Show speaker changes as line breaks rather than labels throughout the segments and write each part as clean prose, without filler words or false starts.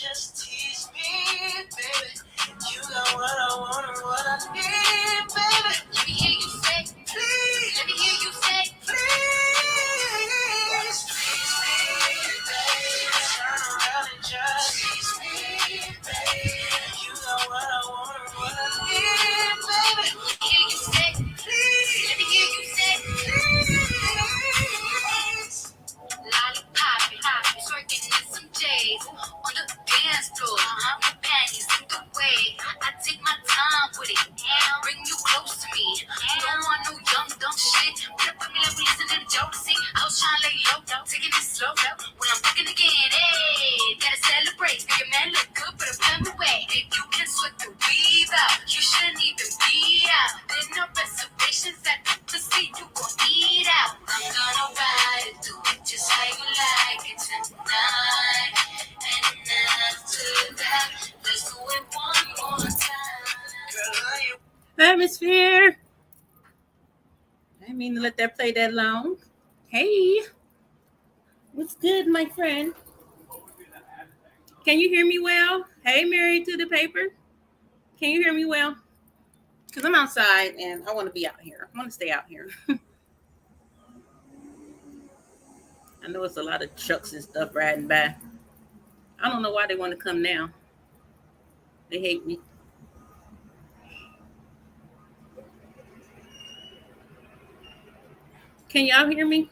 just tease me, baby. You got what I want and what I need, baby. Let me hear you say, please. Let me hear you say, please. Please me, baby. Turn around and just tease me, baby. You got what I want and what I need, baby. Let me hear you say, please. Let me hear you say, please. Lollipop, twerking in some J's on the dance floor. Your panties in the way. I take my time with it. Bring you close to me. Don't want no young dumb shit. Put me like we listen to the Jodeci. I was trying to lay low, taking it slow. When I'm looking again, hey, gotta celebrate. Your man look good, but I'm coming away. If you can sweat the weave out, you shouldn't even be out. There's no reservations at the pussy, you gon' eat out. I'm gonna ride it, do it just how you like it tonight. And after that, let's do it one more time. Girl, are you? Atmosphere. I didn't mean to let that play that long. Hey, what's good, my friend? Can you hear me well? Hey, Married to the Paper. Can you hear me well? Because I'm outside and I want to be out here. I want to stay out here. I know it's a lot of trucks and stuff riding by. I don't know why they want to come now. They hate me. Can y'all hear me?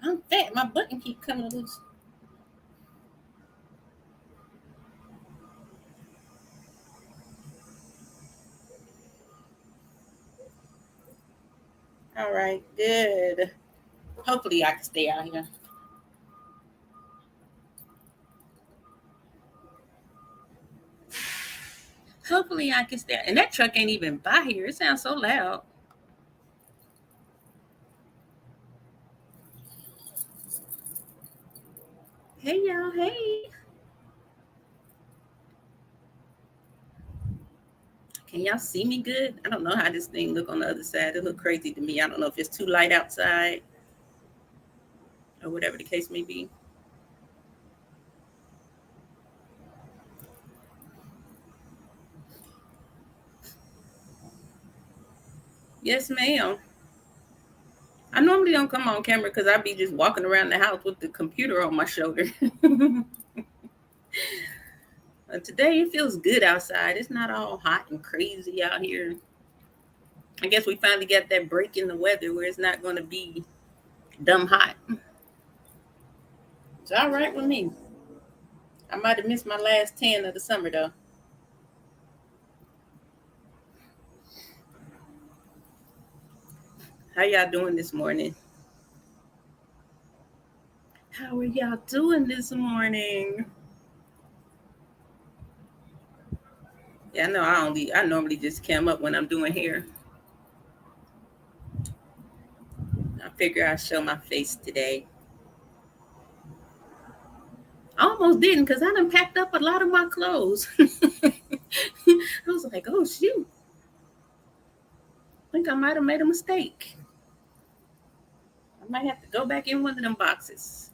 I'm fat. My button keep coming loose. All right, good. Hopefully I can stay out here. Hopefully I can stay. And that truck ain't even by here. It sounds so loud. Hey, y'all. Hey. Can y'all see me good? I don't know how this thing look on the other side. It look crazy to me. I don't know if it's too light outside or whatever the case may be. Yes, ma'am. I normally don't come on camera because I be just walking around the house with the computer on my shoulder. Today it feels good outside. It's not all hot and crazy out here. I guess we finally got that break in the weather where it's not going to be dumb hot. It's all right with me. I might have missed my last 10 of the summer though. How y'all doing this morning? How are y'all doing this morning? Yeah, I know I normally just come up when I'm doing hair. I figure I'll show my face today. I almost didn't because I done packed up a lot of my clothes. I was like, oh shoot. I think I might have made a mistake. I might have to go back in one of them boxes.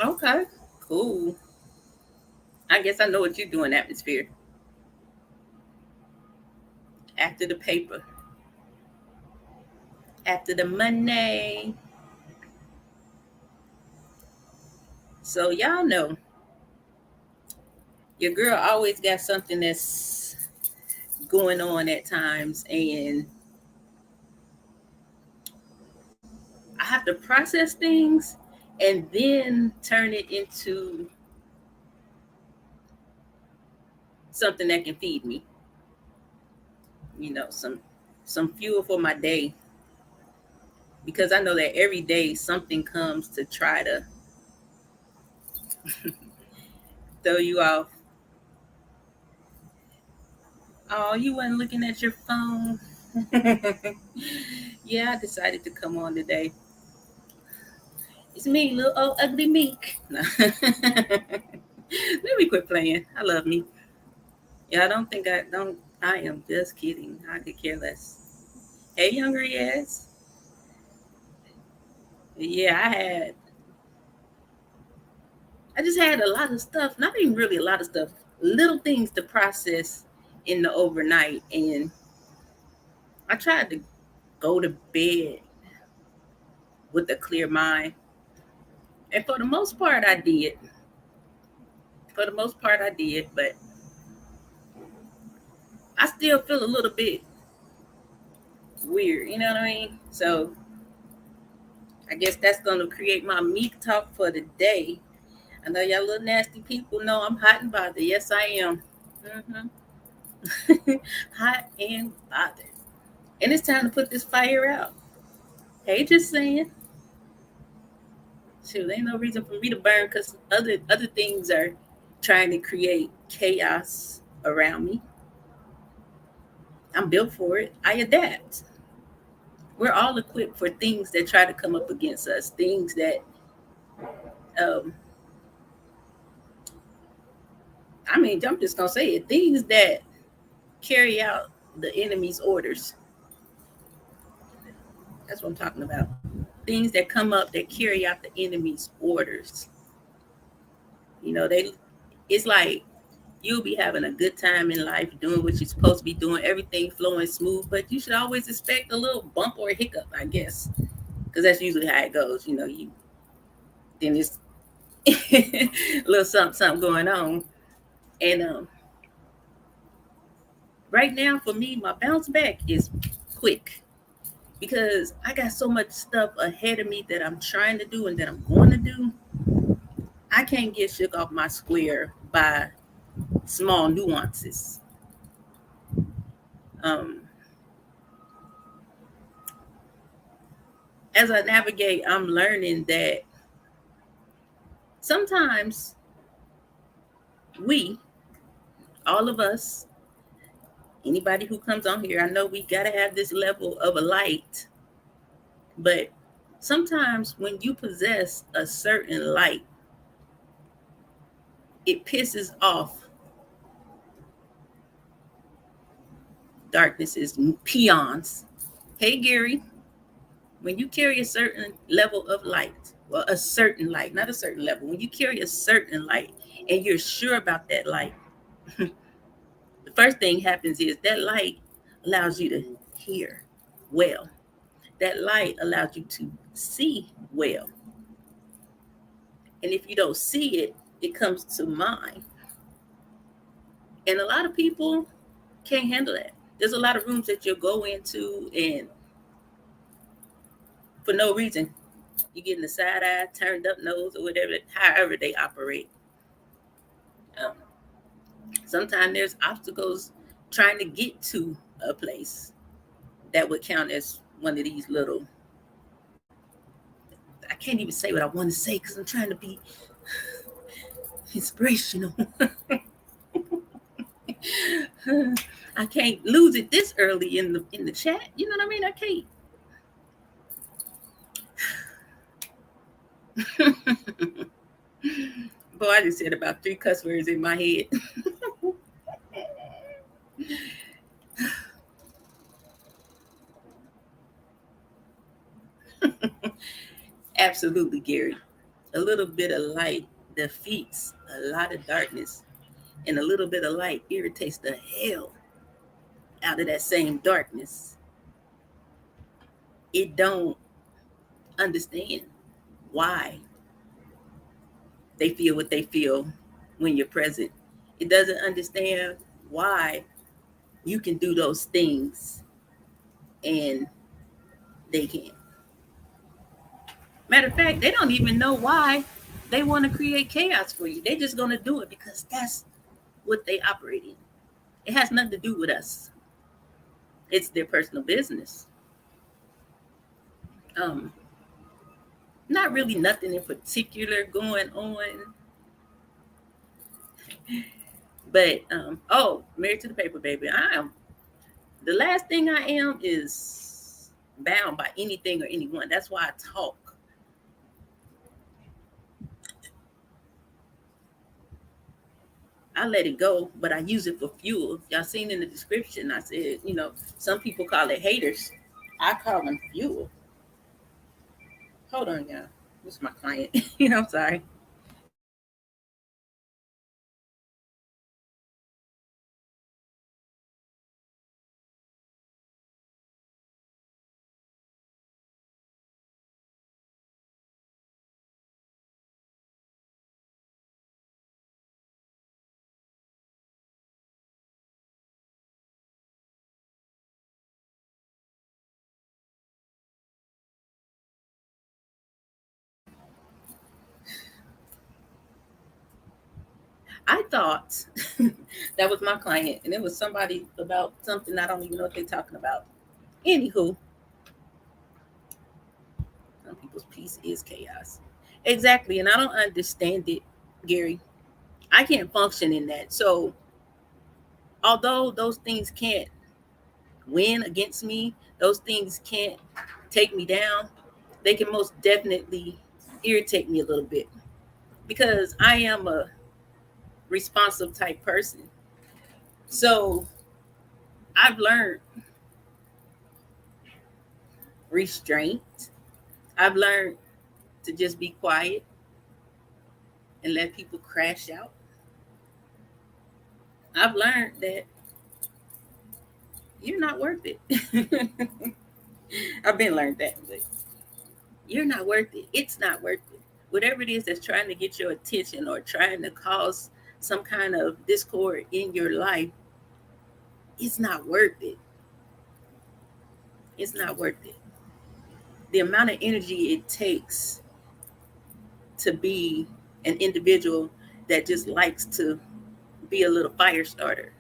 Okay, cool. I guess I know what you're doing, Atmosphere. After the paper. After the money. So y'all know your girl always got something that's going on at times, and I have to process things and then turn it into something that can feed me. You know, some fuel for my day, because I know that every day something comes to try to throw you off. Oh, you weren't looking at your phone. Yeah, I decided to come on today. It's me, little old ugly Meek. No. Let me quit playing. I love me.
Yeah, I don't think I don't. I am just kidding. I could care less. Hey, younger yes. Yeah, I just had a lot of stuff. Not even really a lot of stuff. Little things to process in the overnight, and I tried to go to bed with a clear mind. And for the most part, I did. For the most part, I did. But I still feel a little bit weird. You know what I mean? So I guess that's going to create my meat talk for the day. I know y'all little nasty people know I'm hot and bothered. Yes, I am. Hot and bothered. And it's time to put this fire out. Hey, just saying. Shoot, ain't no reason for me to burn because other things are trying to create chaos around me. I'm built for it. I adapt. We're all equipped for things that try to come up against us. Things that, um, I mean, I'm just gonna say it. Things that carry out the enemy's orders. That's what I'm talking about. Things that come up that carry out the enemy's orders. You know, it's like you'll be having a good time in life, doing what you're supposed to be doing, everything flowing smooth, but you should always expect a little bump or a hiccup, I guess, because that's usually how it goes. You know, you then it's a little something going on, and right now for me, my bounce back is quick because I got so much stuff ahead of me that I'm trying to do and that I'm going to do. I can't get shook off my square by small nuances. Um, as I navigate, I'm learning that sometimes we, all of us, anybody who comes on here, I know we got to have this level of a light, but sometimes when you possess a certain light, it pisses off darkness's peons. Hey, Gary, when you carry a certain level of light, well, a certain light, not a certain level, when you carry a certain light and you're sure about that light, the first thing happens is that light allows you to hear well. That light allows you to see well. And if you don't see it, it comes to mind. And a lot of people can't handle that. There's a lot of rooms that you'll go into, and for no reason, you get in the side eye, turned up nose, or whatever, however they operate. Um, Sometimes there's obstacles trying to get to a place that would count as one of these little. I can't even say what I want to say because I'm trying to be inspirational. I can't lose it this early in the chat. You know what I mean? I can't. Boy, I just said about 3 cuss words in my head. Absolutely, Gary. A little bit of light defeats a lot of darkness, and a little bit of light irritates the hell out of that same darkness. It don't understand why they feel what they feel when you're present. It doesn't understand why you can do those things and they can't. Matter of fact, they don't even know why they want to create chaos for you. They're just going to do it because that's what they operate in. It has nothing to do with us. It's their personal business. Um, Not really nothing in particular going on, but oh, married to the paper, baby. I am the last thing I am is bound by anything or anyone. That's why I talk. I let it go, but I use it for fuel. Y'all seen in the description, I said, some people call it haters. I call them fuel. Hold on, y'all. This is my client. I'm sorry. I thought that was my client, and it was somebody about something I don't even know what they're talking about. Anywho, some people's peace is chaos. Exactly, and I don't understand it, Gary. I can't function in that. So, although those things can't win against me, those things can't take me down, they can most definitely irritate me a little bit because I am a responsive type person. So, I've learned restraint. I've learned to just be quiet and let people crash out. I've learned that you're not worth it. I've been learned that, but you're not worth it. It's not worth it. Whatever it is that's trying to get your attention or trying to cause some kind of discord in your life, it's not worth it. It's not worth it. The amount of energy it takes to be an individual that just likes to be a little fire starter,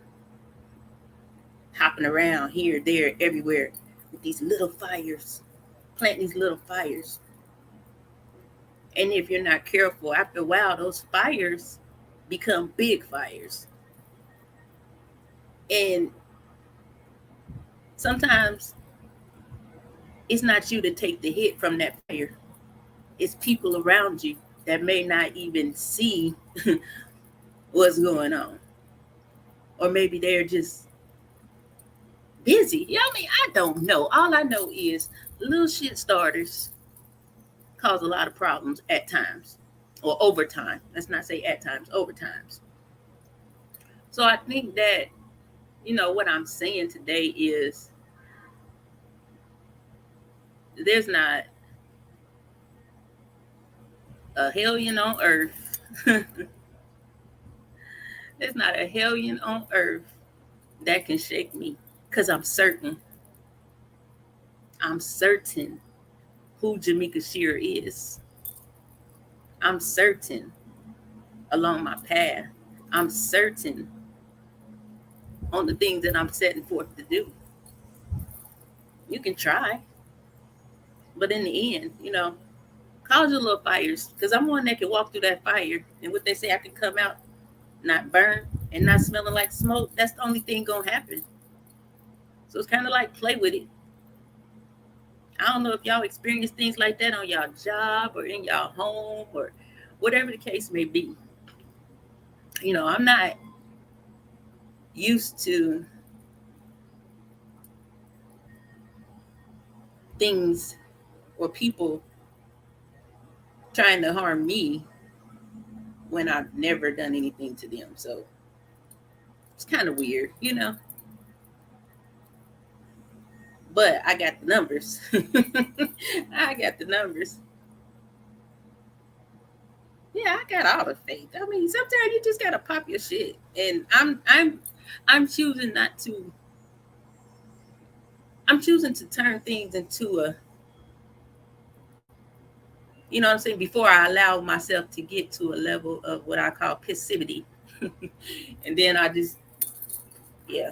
hopping around here, there, everywhere with these little fires, planting these little fires. And if you're not careful, after a while, those fires become big fires. And sometimes it's not you to take the hit from that fire, it's people around you that may not even see what's going on. Or maybe they're just busy. Yeah, I don't know. All I know is little shit starters cause a lot of problems at times or over time. Let's not say at times, over times. So I think that, what I'm saying today is there's not a hellion on earth. There's not a hellion on earth that can shake me because I'm certain. I'm certain who Jamaica Shearer is. I'm certain along my path. I'm certain on the things that I'm setting forth to do. You can try, but in the end, cause your little fires because I'm one that can walk through that fire. And what they say, I can come out not burned and not smelling like smoke. That's the only thing gonna happen. So it's kind of like play with it. I don't know if y'all experience things like that on y'all job or in y'all home or whatever the case may be. I'm not used to things or people trying to harm me when I've never done anything to them. So it's kind of weird. But I got the numbers. I got the numbers. Yeah, I got all the faith. Sometimes you just gotta pop your shit, and I'm choosing not to. I'm choosing to turn things into a, what I'm saying, before I allow myself to get to a level of what I call passivity, and then I just, yeah,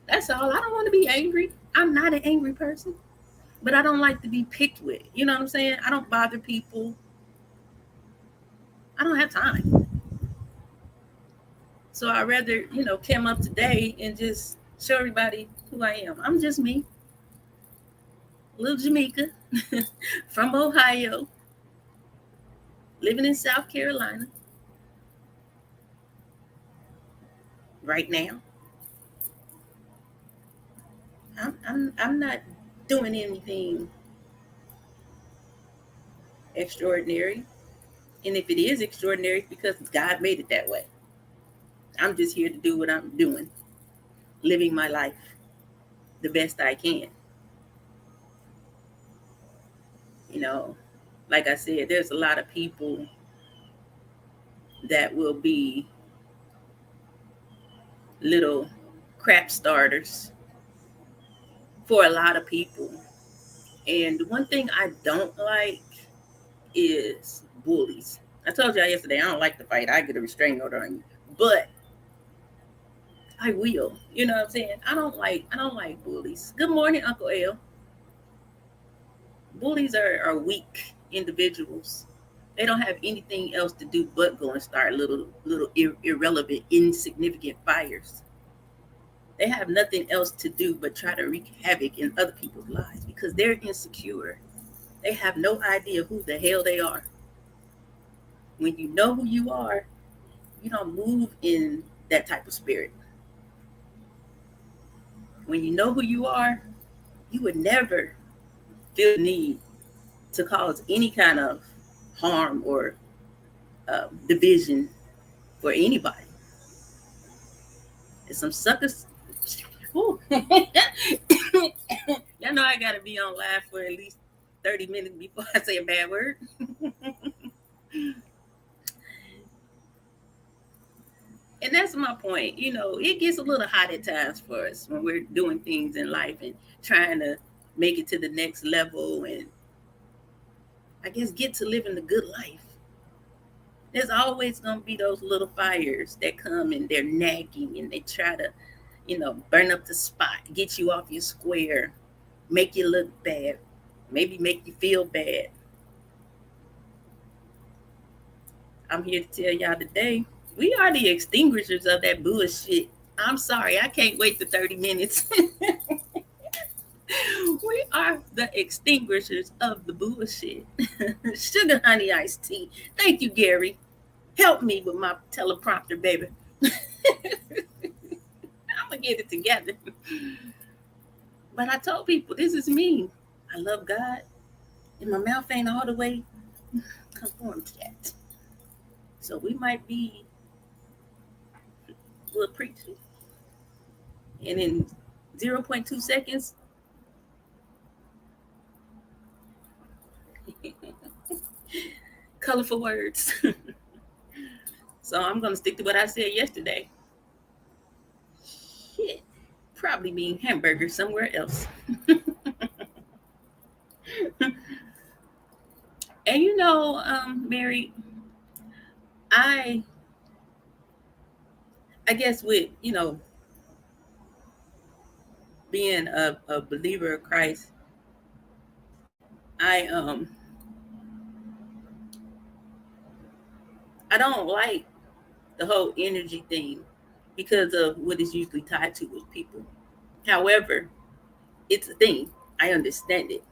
that's all. I don't want to be angry. I'm not an angry person, but I don't like to be picked with. You know what I'm saying? I don't bother people. I don't have time. So I'd rather, come up today and just show everybody who I am. I'm just me, little Jamaica from Ohio, living in South Carolina. right now. I'm not doing anything extraordinary. And if it is extraordinary, it's because God made it that way. I'm just here to do what I'm doing, living my life the best I can. You know, like I said, there's a lot of people that will be little crap starters for a lot of people. And one thing I don't like is bullies. I told y'all yesterday I don't like to fight. I get a restraining order on you. But I will. You know what I'm saying? I don't like bullies. Good morning, Uncle L. Bullies are weak individuals. They don't have anything else to do but go and start little irrelevant, insignificant fires. They have nothing else to do but try to wreak havoc in other people's lives because they're insecure. They have no idea who the hell they are. When you know who you are, you don't move in that type of spirit. When you know who you are, you would never feel the need to cause any kind of harm or division for anybody. And some suckers. Y'all know I gotta be on live for at least 30 minutes before I say a bad word. And that's my point. You know, it gets a little hot at times for us when we're doing things in life and trying to make it to the next level and I guess get to living the good life. There's always gonna be those little fires that come and they're nagging and they try to, burn up the spot, get you off your square, make you look bad, maybe make you feel bad. I'm here to tell y'all today, we are the extinguishers of that bullshit. I'm sorry, I can't wait for 30 minutes. We are the extinguishers of the bullshit. Sugar honey iced tea. Thank you, Gary. Help me with my teleprompter, baby. I'm gonna get it together. But I told people this is me. I love God, and my mouth ain't all the way conformed yet. So we might be a little preachy. And in 0.2 seconds, colorful words. So I'm gonna stick to what I said yesterday. Shit, probably being hamburger somewhere else. And Mary, I I guess with being a believer of Christ, I don't like the whole energy thing because of what is usually tied to with people. However, it's a thing. I understand it.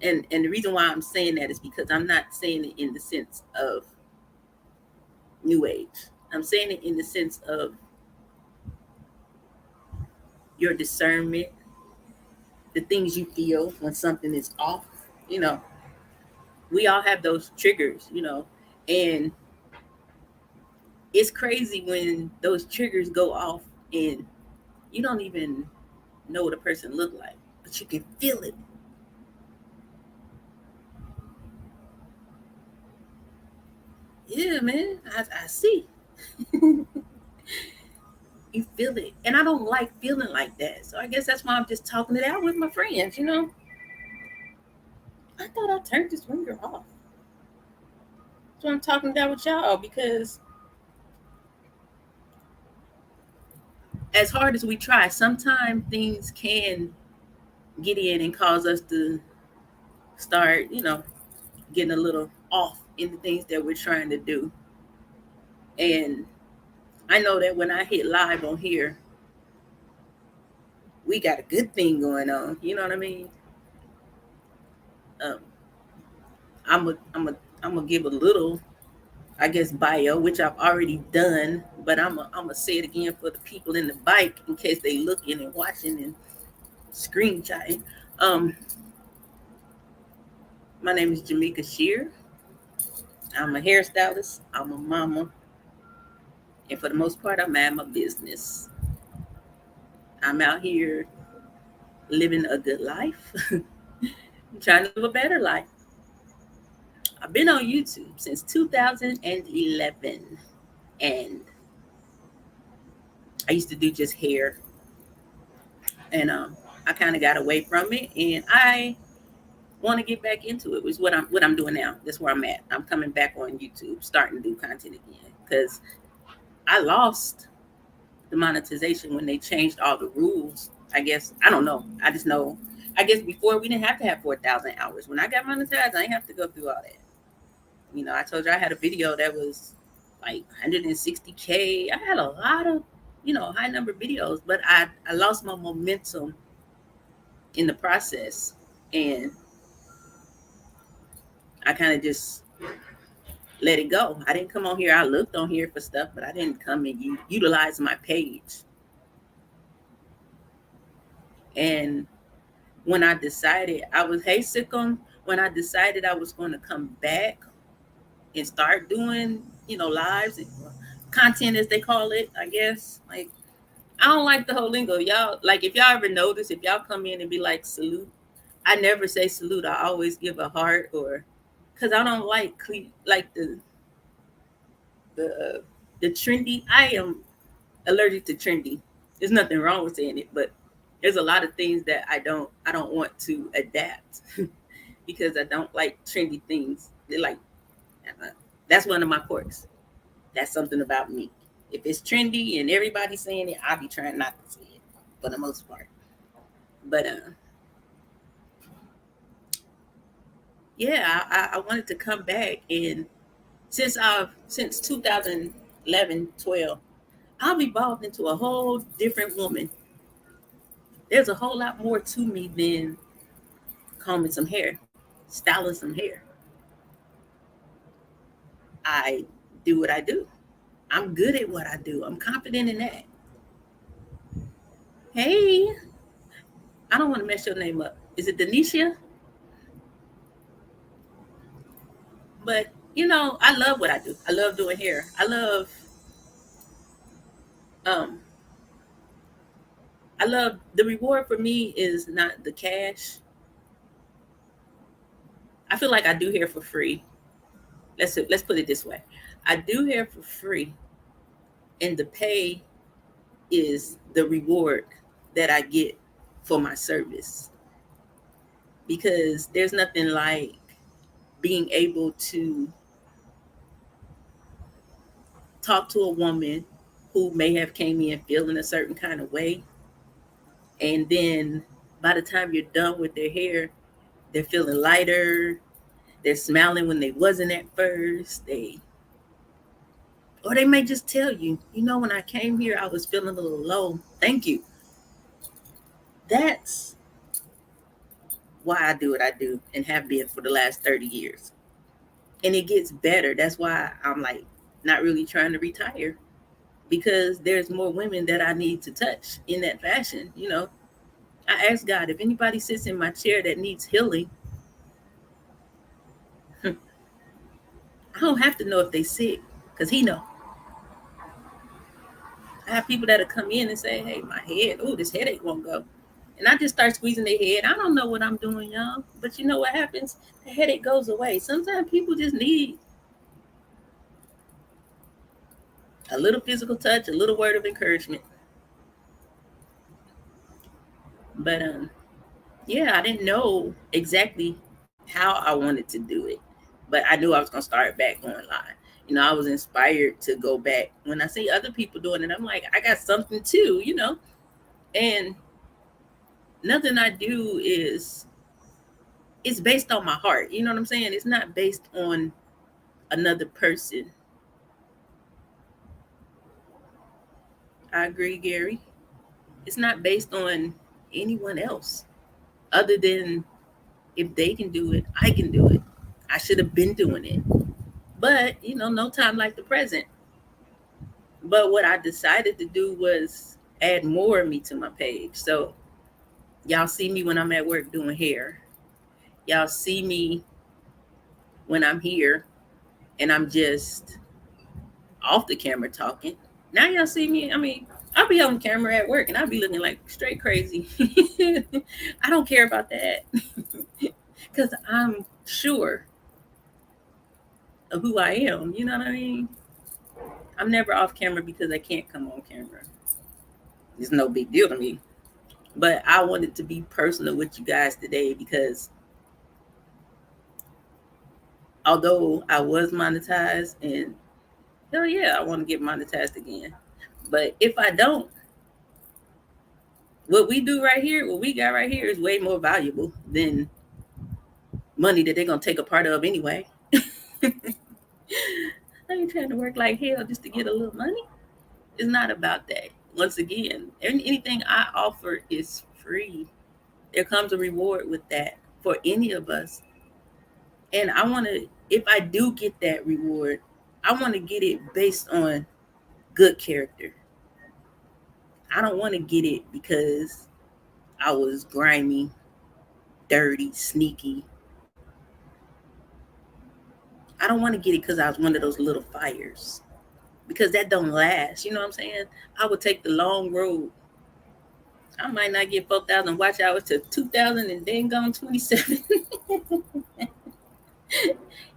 And the reason why I'm saying that is because I'm not saying it in the sense of new age. I'm saying it in the sense of your discernment, the things you feel when something is off. You know, we all have those triggers, and it's crazy when those triggers go off and you don't even know what a person look like, but you can feel it. Yeah, man, I see. You feel it. And I don't like feeling like that. So I guess that's why I'm just talking it out with my friends. I thought I turned this ringer off. So I'm talking it out with y'all because as hard as we try, sometimes things can get in and cause us to start, getting a little off in the things that we're trying to do. And I know that when I hit live on here, we got a good thing going on. You know what I mean? Um, I'm gonna give a little, I guess, bio, which I've already done, but I'm gonna say it again for the people in the bike in case they looking and watching and screenshotting. Um, my name is Jamaica Shear. I'm a hairstylist. I'm a mama, and for the most part, I'm at my business. I'm out here living a good life. I'm trying to live a better life. I've been on YouTube since 2011, and I used to do just hair, and I kind of got away from it, and I want to get back into it, which is what I'm doing now. That's where I'm at. I'm coming back on YouTube, starting to do content again because I lost the monetization when they changed all the rules. I guess I don't know. I just know. I guess before we didn't have to have 4,000 hours. When I got monetized, I didn't have to go through all that. I told you I had a video that was like 160K. I had a lot of, high number videos, but I lost my momentum in the process, and I kind of just let it go. I didn't come on here. I looked on here for stuff, but I didn't come and utilize my page. And when I decided when I decided I was going to come back and start doing, lives, content as they call it, I guess. Like, I don't like the whole lingo. Y'all, like, if y'all ever notice, if y'all come in and be like, salute, I never say salute. I always give a heart, or because I don't like the trendy. I am allergic to trendy. There's nothing wrong with saying it, but there's a lot of things that I don't want to adapt because I don't like trendy things. They're like, that's one of my quirks. That's something about me. If it's trendy and everybody's saying it, I'll be trying not to say it for the most part. But yeah, I wanted to come back, and since 2011, 12, I've evolved into a whole different woman. There's a whole lot more to me than combing some hair, styling some hair. I do what I do. I'm good at what I do. I'm confident in that. Hey, I don't want to mess your name up. Is it Denisha? But I love what I do. I love doing hair. Um I love the reward for me is not the cash. I feel like I do hair for free. Let's put it this way. I do hair for free, and the pay is the reward that I get for my service. Because there's nothing like being able to talk to a woman who may have came in feeling a certain kind of way, and then by the time you're done with their hair, they're feeling lighter, they're smiling when they wasn't at first, or they may just tell you, when I came here I was feeling a little low, thank you. That's why I do what I do and have been for the last 30 years. And it gets better. That's why I'm like not really trying to retire, because there's more women that I need to touch in that fashion. I ask God, if anybody sits in my chair that needs healing, I don't have to know if they sick, because He know. I have people that'll come in and say, hey, my head, oh, this headache won't go. And I just start squeezing their head. I don't know what I'm doing, y'all. But you know what happens? The headache goes away. Sometimes people just need a little physical touch, a little word of encouragement. But yeah, I didn't know exactly how I wanted to do it, but I knew I was gonna start back online. I was inspired to go back. When I see other people doing it, I'm like, I got something too, and nothing I do it's based on my heart. You know what I'm saying? It's not based on another person. I agree, Gary. It's not based on anyone else other than, if they can do it, I can do it. I should have been doing it. But, no time like the present. But what I decided to do was add more of me to my page. So y'all see me when I'm at work doing hair. Y'all see me when I'm here and I'm just off the camera talking. Now y'all see me. I mean, I'll be on camera at work and I'll be looking like straight crazy. I don't care about that because I'm sure of who I am. You know what I mean? I'm never off camera because I can't come on camera. It's no big deal to me. But I wanted to be personal with you guys today because although I was monetized and hell yeah, I want to get monetized again. But if I don't, what we do right here, what we got right here is way more valuable than money that they're gonna take a part of anyway. I ain't trying to work like hell just to get a little money. It's not about that. Once again, anything I offer is free. There comes a reward with that for any of us. And I want to, if I do get that reward, I want to get it based on good character. I don't want to get it because I was grimy, dirty, sneaky. I don't want to get it because I was one of those little fires. Because that don't last. You know what I'm saying? I would take the long road. I might not get 4,000 watch hours to 2,000 and then gone 27.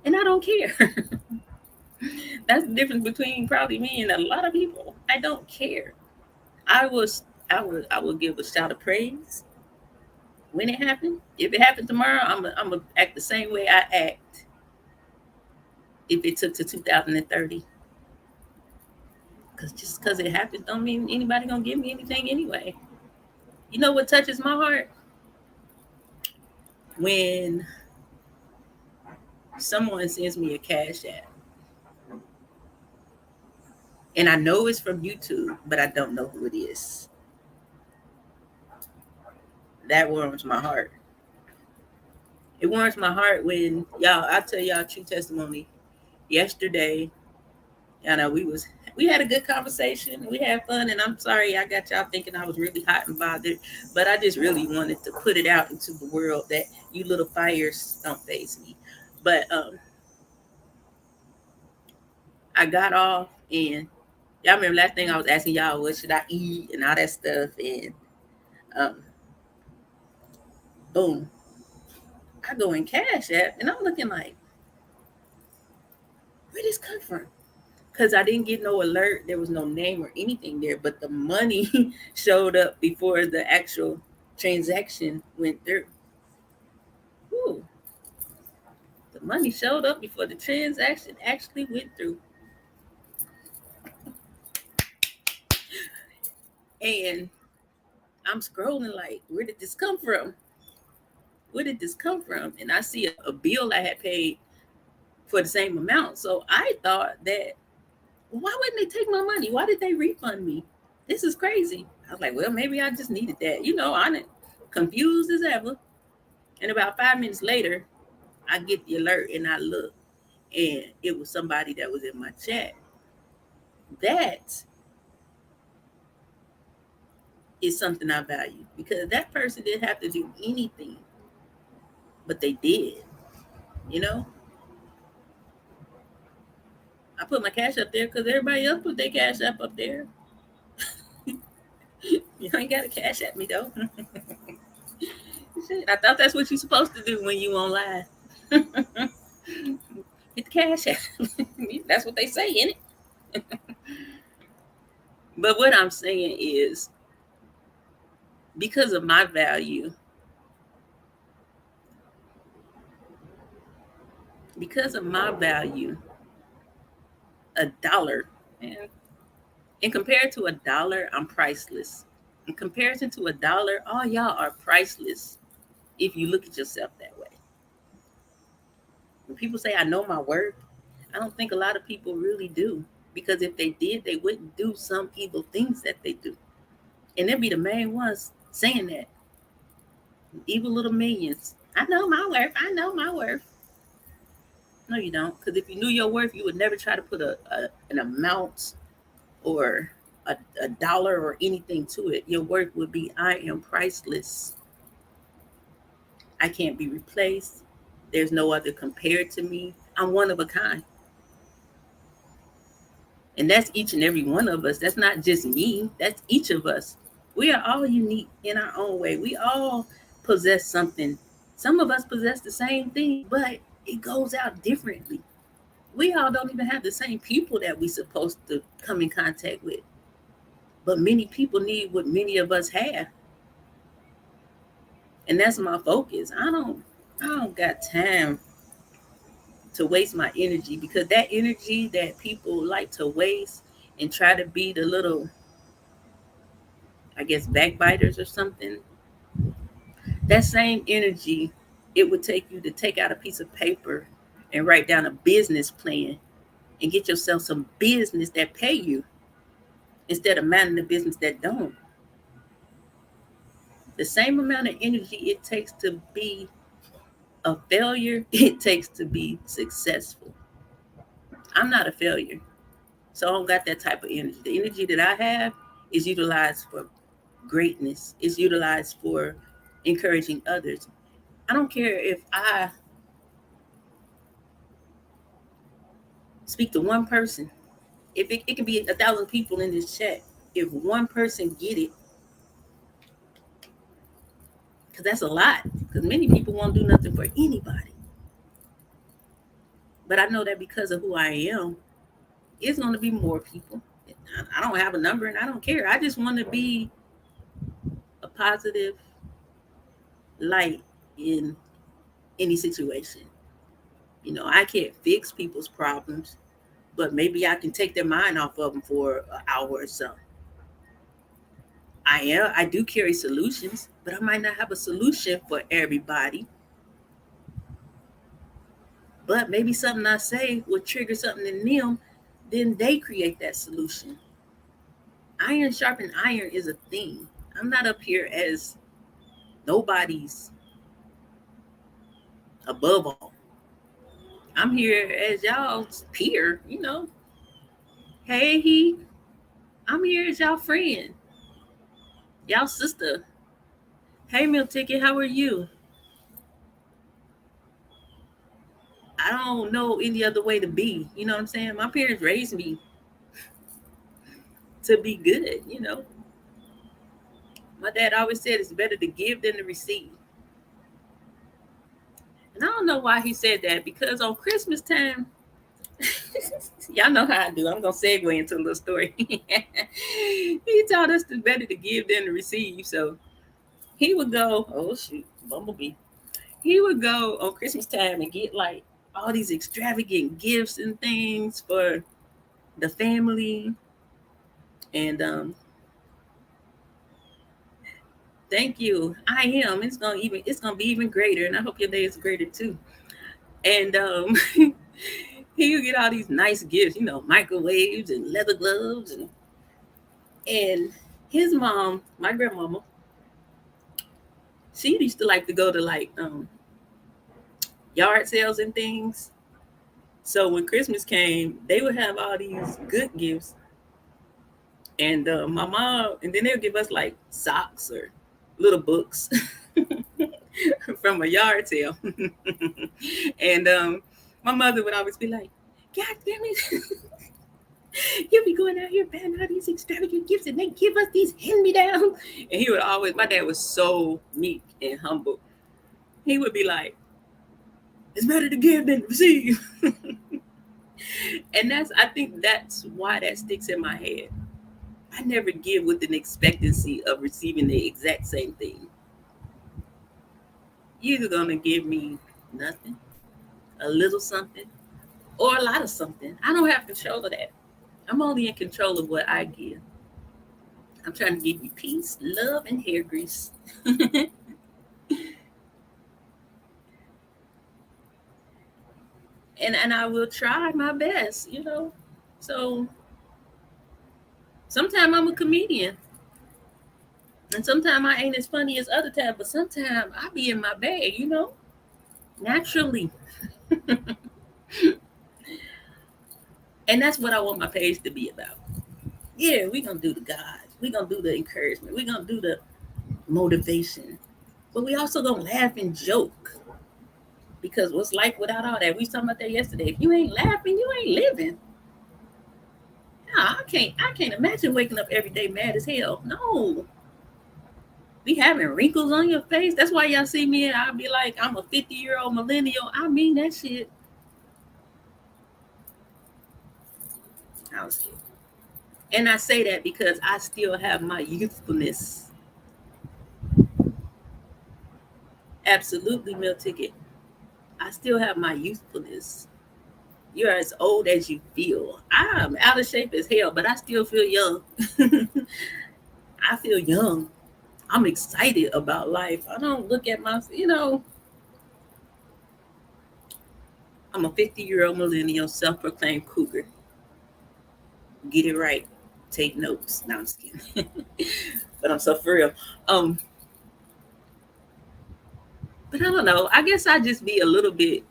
And I don't care. That's the difference between probably me and a lot of people. I don't care. I will give a shout of praise when it happened. If it happened tomorrow, I'm gonna act the same way I act if it took to 2030. Cause just because it happened don't mean anybody gonna give me anything anyway. You know what touches my heart? When someone sends me a cash app. And I know it's from YouTube, but I don't know who it is. That warms my heart. It warms my heart when y'all, I tell y'all true testimony. Yesterday, you know, we had a good conversation. We had fun, and I'm sorry I got y'all thinking I was really hot and bothered, but I just really wanted to put it out into the world that you little fires don't faze me. But I got off, and y'all remember last thing I was asking y'all, what should I eat and all that stuff, and um, boom, I go in Cash App, and I'm looking like, where this come from? Because I didn't get no alert. There was no name or anything there, but the money showed up before the actual transaction went through. Ooh, the money showed up before the transaction actually went through. And I'm scrolling like, where did this come from? Where did this come from? And I see a bill I had paid for the same amount. So I thought that, why wouldn't they take my money? Why did they refund me? This is crazy. I was like, well, maybe I just needed that. You know, I'm confused as ever. And about 5 minutes later, I get the alert and I look, and it was somebody that was in my chat. That is something I value because that person didn't have to do anything, but they did. You know, I put my cash up there because everybody else put their cash up there. You ain't got to cash at me though. I thought that's what you're supposed to do when you online. Get the cash app. That's what they say, ain't it? But what I'm saying is, because of my value, a dollar, and in compared to a dollar, I'm priceless. In comparison to a dollar, all y'all are priceless if you look at yourself that way. When people say I know my worth, I don't think a lot of people really do. Because if they did, they wouldn't do some evil things that they do. And they'd be the main ones saying that. Evil little minions. I know my worth. I know my worth. No, you don't. Because if you knew your worth, you would never try to put an amount or a dollar or anything to it. Your work would be, I am priceless. I can't be replaced. There's no other compared to me. I'm one of a kind. And that's each and every one of us. That's not just me, that's each of us. We are all unique in our own way. We all possess something. Some of us possess the same thing, but it goes out differently. We all don't even have the same people that we're supposed to come in contact with. But many people need what many of us have. And that's my focus. I don't got time to waste my energy, because that energy that people like to waste and try to be the little, I guess, backbiters or something, that same energy, it would take you to take out a piece of paper and write down a business plan and get yourself some business that pay you instead of minding the business that don't. The same amount of energy it takes to be a failure, it takes to be successful. I'm not a failure, so I don't got that type of energy. The energy that I have is utilized for greatness, is utilized for encouraging others. I don't care if I speak to one person. If it can be 1,000 people in this chat, if one person get it, because that's a lot. Because many people won't do nothing for anybody. But I know that because of who I am, it's going to be more people. I don't have a number and I don't care. I just want to be a positive light in any situation. I can't fix people's problems, but maybe I can take their mind off of them for an hour or so. I do carry solutions, but I might not have a solution for everybody. But maybe something I say will trigger something in them, then they create that solution. Iron sharpen iron is a thing. I'm not up here as nobody's above all. I'm here as y'all's peer. Hey, I'm here as y'all friend, y'all sister. Hey, Milk Ticket, how are you? I don't know any other way to be. You know what I'm saying? My parents raised me to be good. My dad always said it's better to give than to receive. And I don't know why he said that, because on Christmas time, y'all know how I do. I'm going to segue into a little story. He taught us it's better to give than to receive. So he would go, oh, shoot, Bumblebee. He would go on Christmas time and get like all these extravagant gifts and things for the family. And thank you. I am. It's gonna be even greater, and I hope your day is greater too. And he would get all these nice gifts, microwaves and leather gloves, and his mom, my grandmama, she used to like to go to like yard sales and things. So when Christmas came, they would have all these good gifts, and my mom, and then they would give us like socks or little books from a yard sale. And my mother would always be like, God damn it. You'll be going out here buying all these extravagant gifts and they give us these hand-me-downs. And he would always, my dad was so meek and humble. He would be like, it's better to give than to receive. And I think that's why that sticks in my head. I never give with an expectancy of receiving the exact same thing. You're either going to give me nothing, a little something, or a lot of something. I don't have control of that. I'm only in control of what I give. I'm trying to give you peace, love, and hair grease. and I will try my best. So sometimes I'm a comedian. And sometimes I ain't as funny as other times, but sometimes I be in my bag, naturally. And that's what I want my page to be about. Yeah, we're gonna do the God. We're gonna do the encouragement. We're gonna do the motivation. But we also gonna laugh and joke. Because what's life without all that? We was talking about that yesterday. If you ain't laughing, you ain't living. Nah, I can't imagine waking up every day mad as hell. No. Be having wrinkles on your face. That's why y'all see me and I'll be like, I'm a 50-year-old millennial. I mean that shit. I was kidding. And I say that because I still have my youthfulness. Absolutely, meal ticket. I still have my youthfulness. You're as old as you feel. I'm out of shape as hell, but I still feel young. I feel young. I'm excited about life. I don't look at I'm a 50-year-old millennial, self-proclaimed cougar. Get it right. Take notes. No, I'm just kidding. But I'm so for real. Um, but I don't know. I guess I just be a little bit.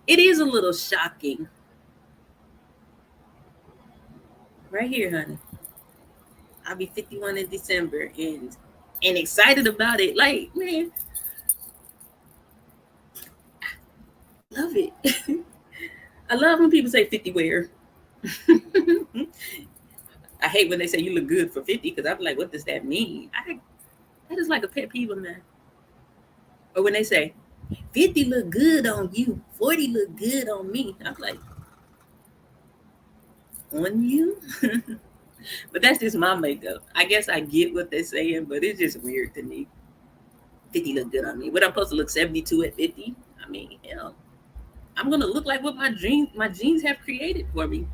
It is a little shocking, right here, honey. I'll be 51 in December, and excited about it. Like, man, I love it. I love when people say 50 wear. I hate when they say you look good for 50 because I'm like, what does that mean? That is like a pet peeve of mine. Or when they say 50 look good on you, 40 look good on me. I'm like, on you? But that's just my makeup. I guess I get what they're saying, but it's just weird to me. 50 look good on me. What I'm supposed to look 72 at 50? I mean, hell, I'm gonna look like what my genes have created for me.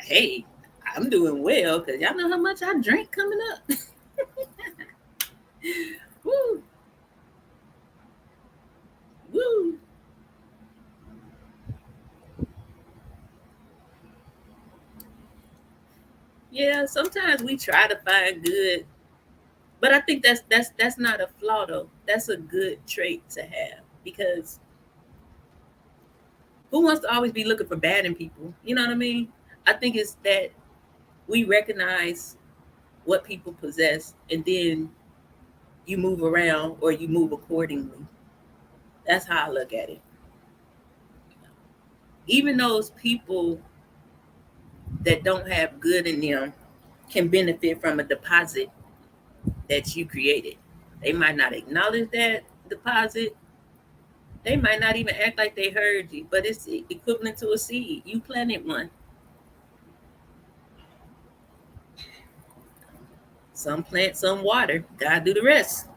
Hey, I'm doing well because y'all know how much I drink coming up. Woo, woo. Yeah, sometimes we try to find good, but I think that's not a flaw though. That's a good trait to have because who wants to always be looking for bad in people? You know what I mean? I think it's that we recognize what people possess and then you move around or you move accordingly. That's how I look at it. Even those people that don't have good in them can benefit from a deposit that you created. They might not acknowledge that deposit. They might not even act like they heard you, but it's equivalent to a seed. You planted one. Some plant, some water. God do the rest.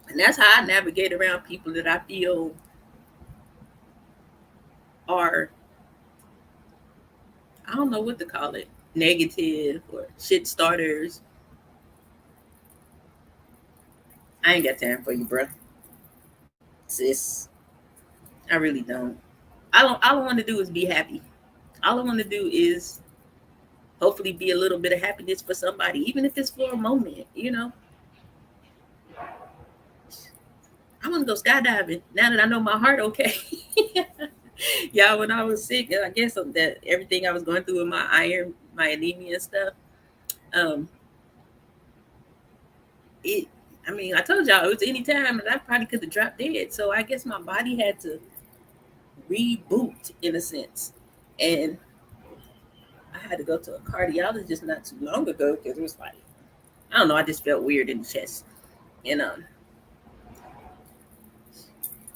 And that's how I navigate around people that I feel are, I don't know what to call it, negative or shit starters. I ain't got time for you, bro. Sis. I really don't. All I want to do is be happy. All I want to do is hopefully be a little bit of happiness for somebody, even if it's for a moment. I want to go skydiving now that I know my heart okay. Yeah, when I was sick, I guess that everything I was going through with my iron, my anemia and stuff, um, it. I mean, I told y'all it was any time, and I probably could have dropped dead. So I guess my body had to reboot in a sense, and I had to go to a cardiologist not too long ago because it was like I don't know, I just felt weird in the chest, and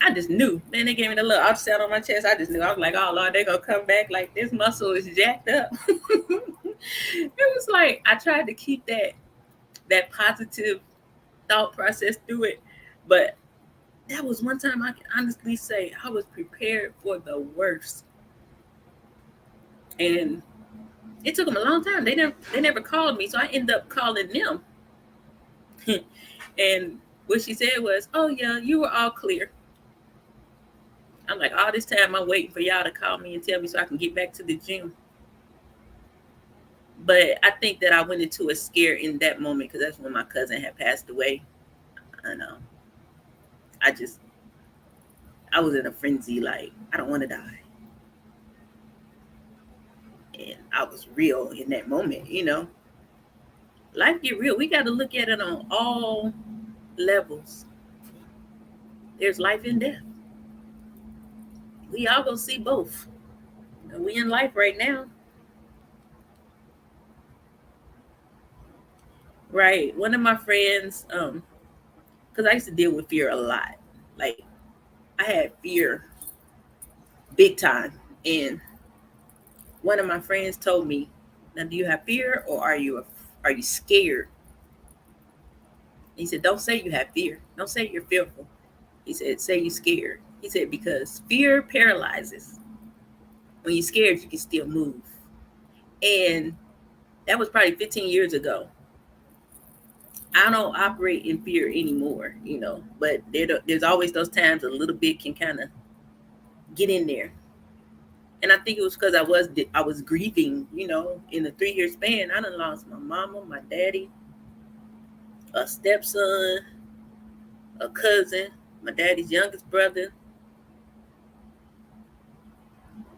I just knew. Man, they gave me the little ultrasound on my chest. I just knew. I was like, oh Lord, they're gonna come back like this muscle is jacked up. It was like I tried to keep that positive thought process through it, but that was one time I can honestly say I was prepared for the worst, and it took them a long time. They never called me, so I ended up calling them. And what she said was, "Oh yeah, you were all clear." I'm like, all this time I'm waiting for y'all to call me and tell me so I can get back to the gym. But I think that I went into a scare in that moment because that's when my cousin had passed away. I know. I just I was in a frenzy, like I don't want to die. And I was real in that moment, Life get real. We got to look at it on all levels. There's life and death. We all gonna see both. And we in life right now. Right. One of my friends, because I used to deal with fear a lot. Like I had fear big time. And one of my friends told me, "Now, do you have fear or are you scared?" He said, "Don't say you have fear. Don't say you're fearful." He said, "Say you're scared." He said, "Because fear paralyzes. When you're scared, you can still move." And that was probably 15 years ago. I don't operate in fear anymore, but there's always those times a little bit can kind of get in there. And I think it was because I was grieving, in a 3 year span. I done lost my mama, my daddy, a stepson, a cousin, my daddy's youngest brother.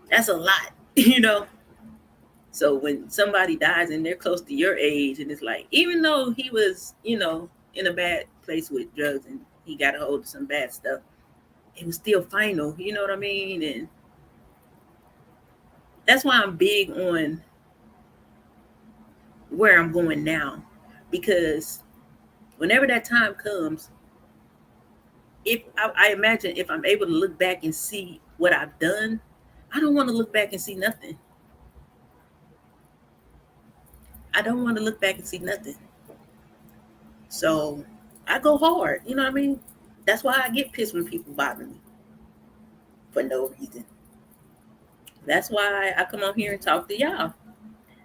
That's a lot. So when somebody dies and they're close to your age, and it's like, even though he was, in a bad place with drugs and he got a hold of some bad stuff, it was still final. You know what I mean? And that's why I'm big on where I'm going now, because whenever that time comes, if I imagine if I'm able to look back and see what I've done, I don't want to look back and see nothing. I don't want to look back and see nothing. So I go hard. You know what I mean? That's why I get pissed when people bother me for no reason. That's why I come on here and talk to y'all.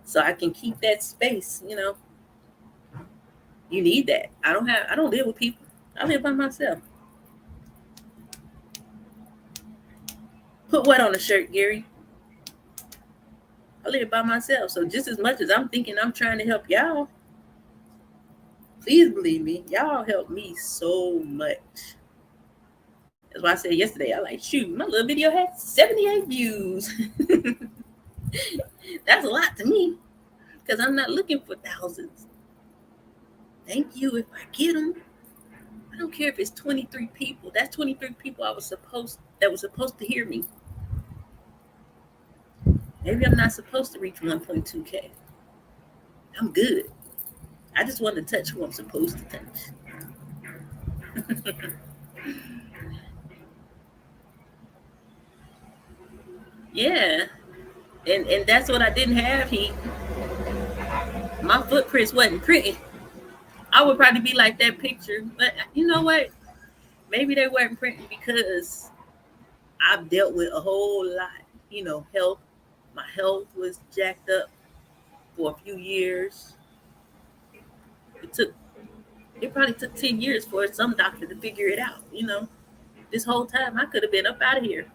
So I can keep that space. You need that. I don't live with people. I live by myself. Put what on the shirt, Gary? I live by myself. So just as much as I'm thinking I'm trying to help y'all, please believe me, y'all help me so much. That's why I said yesterday, I like, shoot, my little video had 78 views. That's a lot to me because I'm not looking for thousands. Thank you if I get them. I don't care if it's 23 people. That's 23 people that was supposed to hear me. Maybe I'm not supposed to reach 1.2K. I'm good. I just want to touch who I'm supposed to touch. Yeah. And that's what I didn't have. My footprints wasn't pretty. I would probably be like that picture. But you know what? Maybe they weren't printing because I've dealt with a whole lot, health. My health was jacked up for a few years. It took it probably took 10 years for some doctor to figure it out. This whole time I could have been up out of here.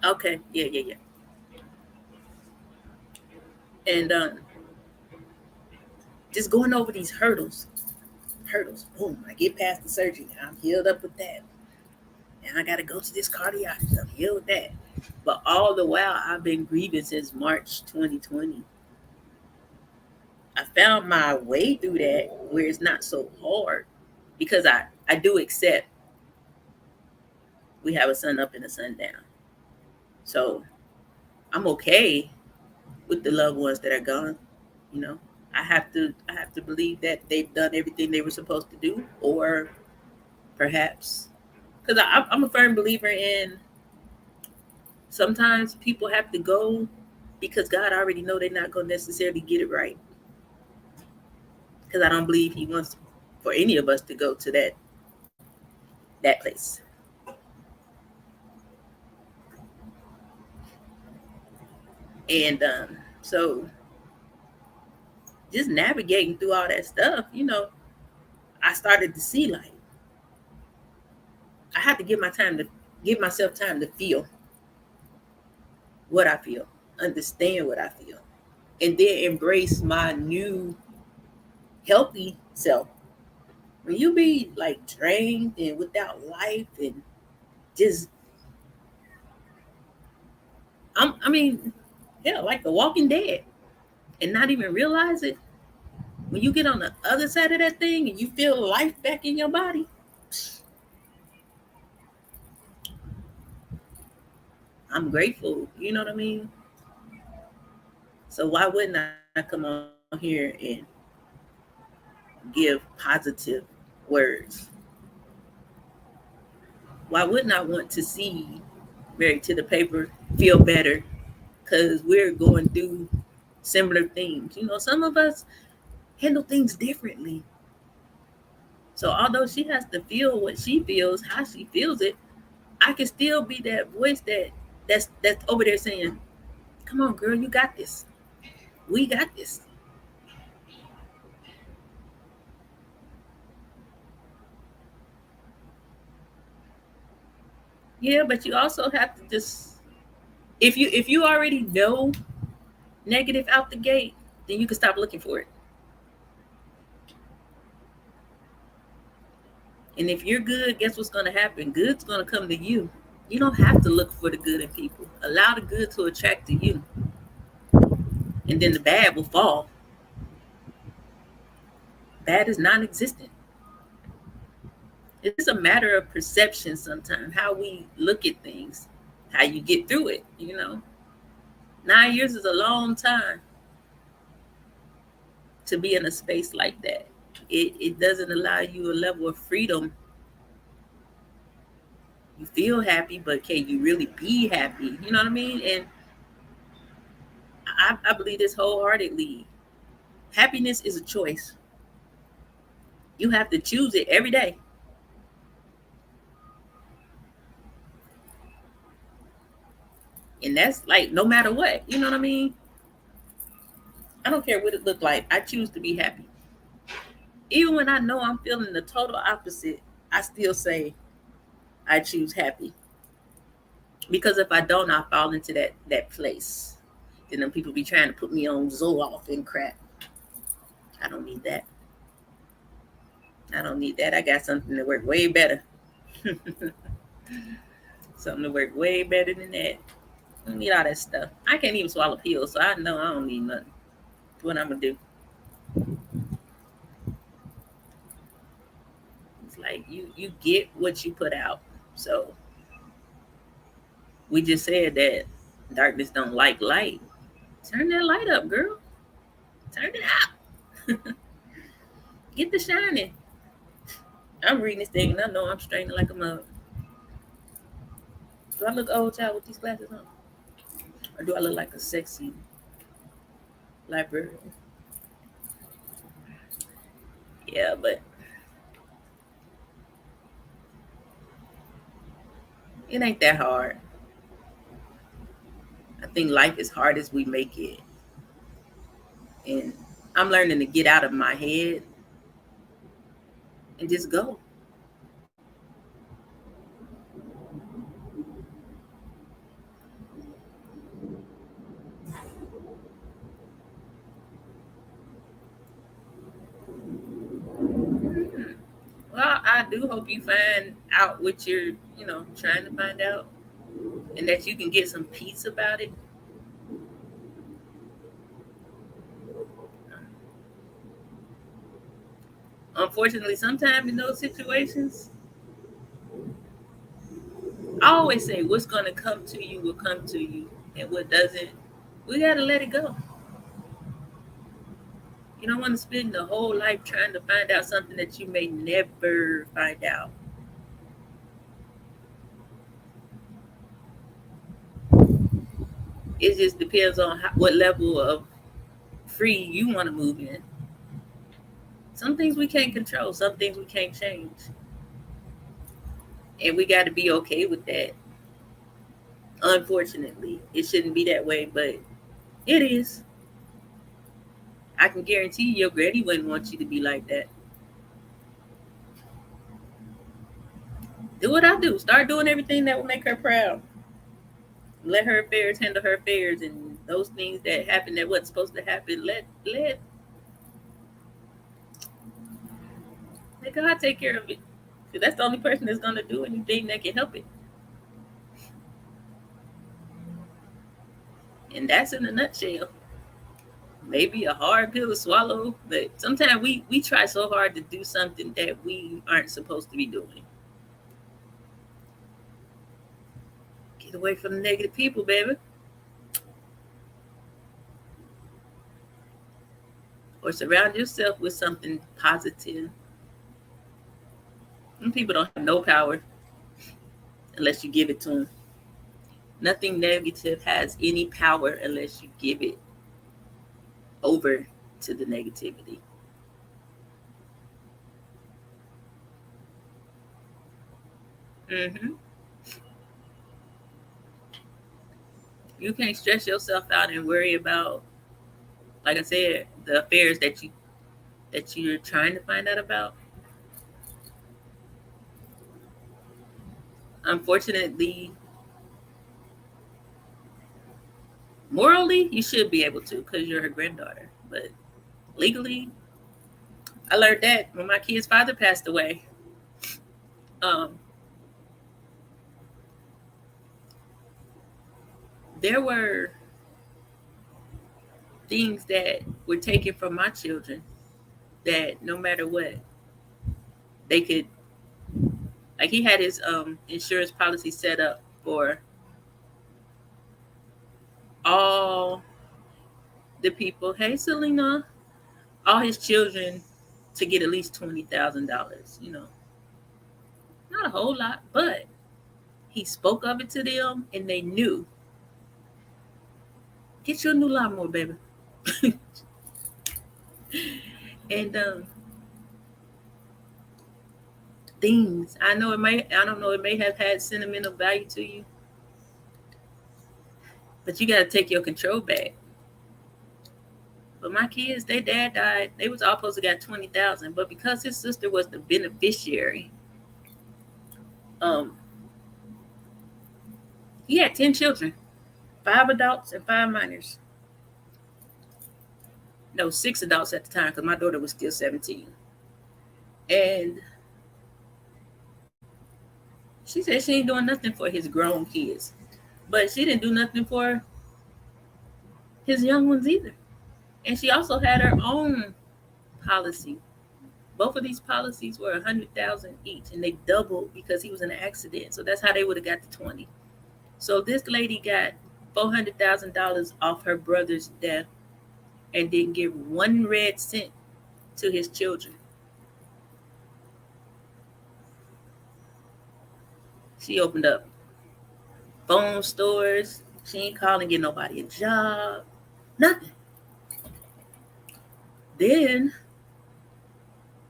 Okay, yeah, yeah, yeah. And just going over these hurdles. Boom, I get past the surgery. I'm healed up with that. And I gotta go to this cardiologist. I'm healed with that. But all the while I've been grieving since March 2020. I found my way through that where it's not so hard because I do accept we have a sun up and a sun down. So I'm okay with the loved ones that are gone. You know, I have to believe that they've done everything they were supposed to do, or perhaps because I'm a firm believer in sometimes people have to go because God already know they're not going to necessarily get it right. Because I don't believe He wants for any of us to go to that place. And so just navigating through all that stuff, I started to see like I have to give myself time to feel what I feel, understand what I feel, and then embrace my new healthy self. When you be like drained and without life and just I mean, yeah, like The Walking Dead, and not even realize it. When you get on the other side of that thing and you feel life back in your body, I'm grateful. You know what I mean? So why wouldn't I come on here and give positive words? Why wouldn't I want to see Married to the Paper feel better because we're going through similar things? You know, some of us handle things differently. So although she has to feel what she feels, how she feels it, I can still be that voice that's over there saying, "Come on, girl, you got this. We got this." Yeah, but you also have to just, if you already know negative out the gate, then you can stop looking for it. And if you're good, guess what's going to happen? Good's going to come to you. You don't have to look for the good in people. Allow the good to attract to you, and then the bad will fall. Bad is non-existent. It's a matter of perception sometimes, how we look at things, how you get through it. 9 years is a long time to be in a space like that. It doesn't allow you a level of freedom. You feel happy, but can you really be happy? You know what I mean? And I believe this wholeheartedly. Happiness is a choice. You have to choose it every day. And that's like no matter what. You know what I mean? I don't care what it looked like. I choose to be happy. Even when I know I'm feeling the total opposite, I still say I choose happy. Because if I don't, I fall into that place. Then them people be trying to put me on Zoloft and crap. I don't need that. I don't need that. I got something that work way better. Something to work way better than that. I don't need all that stuff. I can't even swallow pills, so I know I don't need nothing. What I'm gonna do? It's like you get what you put out. So we just said that darkness don't like light. Turn that light up, girl. Turn it up. Get the shining. I'm reading this thing and I know I'm straining like a mug. Do I look old child with these glasses on? Or do I look like a sexy librarian? Yeah, but it ain't that hard. I think life is hard as we make it. And I'm learning to get out of my head and just go. Well, I do hope you find out what you're trying to find out and that you can get some peace about it. Unfortunately, sometimes in those situations, I always say what's going to come to you will come to you, and what doesn't, we got to let it go. You don't want to spend the whole life trying to find out something that you may never find out. It just depends on what level of free you want to move in. Some things we can't control, some things we can't change, and we got to be okay with that. Unfortunately, it shouldn't be that way, but it is. I can guarantee your granny wouldn't want you to be like that. Do what I do. Start doing everything that will make her proud. Let her affairs handle her affairs, and those things that happen that wasn't supposed to happen, let God take care of it. Because that's the only person that's gonna do anything that can help it. And that's in a nutshell. Maybe a hard pill to swallow, but sometimes we try so hard to do something that we aren't supposed to be doing. Get away from the negative people, baby. Or surround yourself with something positive. Some people don't have no power unless you give it to them. Nothing negative has any power unless you give it over to the negativity. hmm You can't stress yourself out and worry about, like I said, the affairs that you're trying to find out about. Unfortunately, morally, you should be able to because you're her granddaughter. But legally, I learned that when my kid's father passed away. Um, there were things that were taken from my children that no matter what, they could, like he had his insurance policy set up for all the people. Hey, Selena, all his children to get at least $20,000. Not a whole lot, but he spoke of it to them, and they knew. Get you a new lawnmower, baby. And things I know it may. I don't know. It may have had sentimental value to you, but you got to take your control back. But my kids, their dad died. They was all supposed to got 20,000, but because his sister was the beneficiary, um, he had 10 children, 5 adults and 5 minors. No, 6 adults at the time because my daughter was still 17. And she said she ain't doing nothing for his grown kids, but she didn't do nothing for his young ones either. And she also had her own policy. Both of these policies were 100,000 each, and they doubled because he was in an accident. So that's how they would have got the 20. So this lady got $400,000 off her brother's death and didn't give one red cent to his children. She opened up phone stores. She ain't calling, get nobody a job. Nothing. Then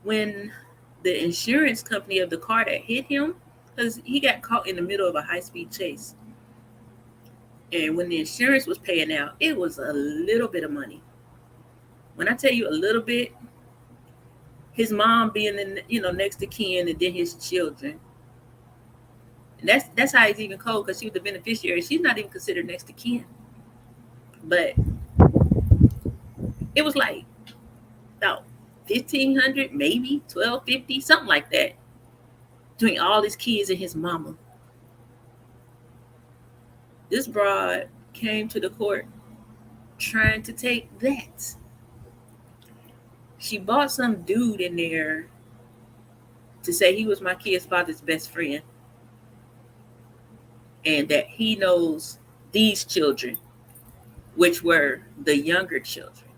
when the insurance company of the car that hit him, because he got caught in the middle of a high-speed chase. And when the insurance was paying out, it was a little bit of money. When I tell you a little bit, his mom being next to kin, and then his children. And that's how he's even cold, because she was the beneficiary. She's not even considered next to kin. But it was like about 1,500, maybe 1,250, something like that, between all his kids and his mama. This broad came to the court trying to take that. She bought some dude in there to say he was my kid's father's best friend and that he knows these children, which were the younger children.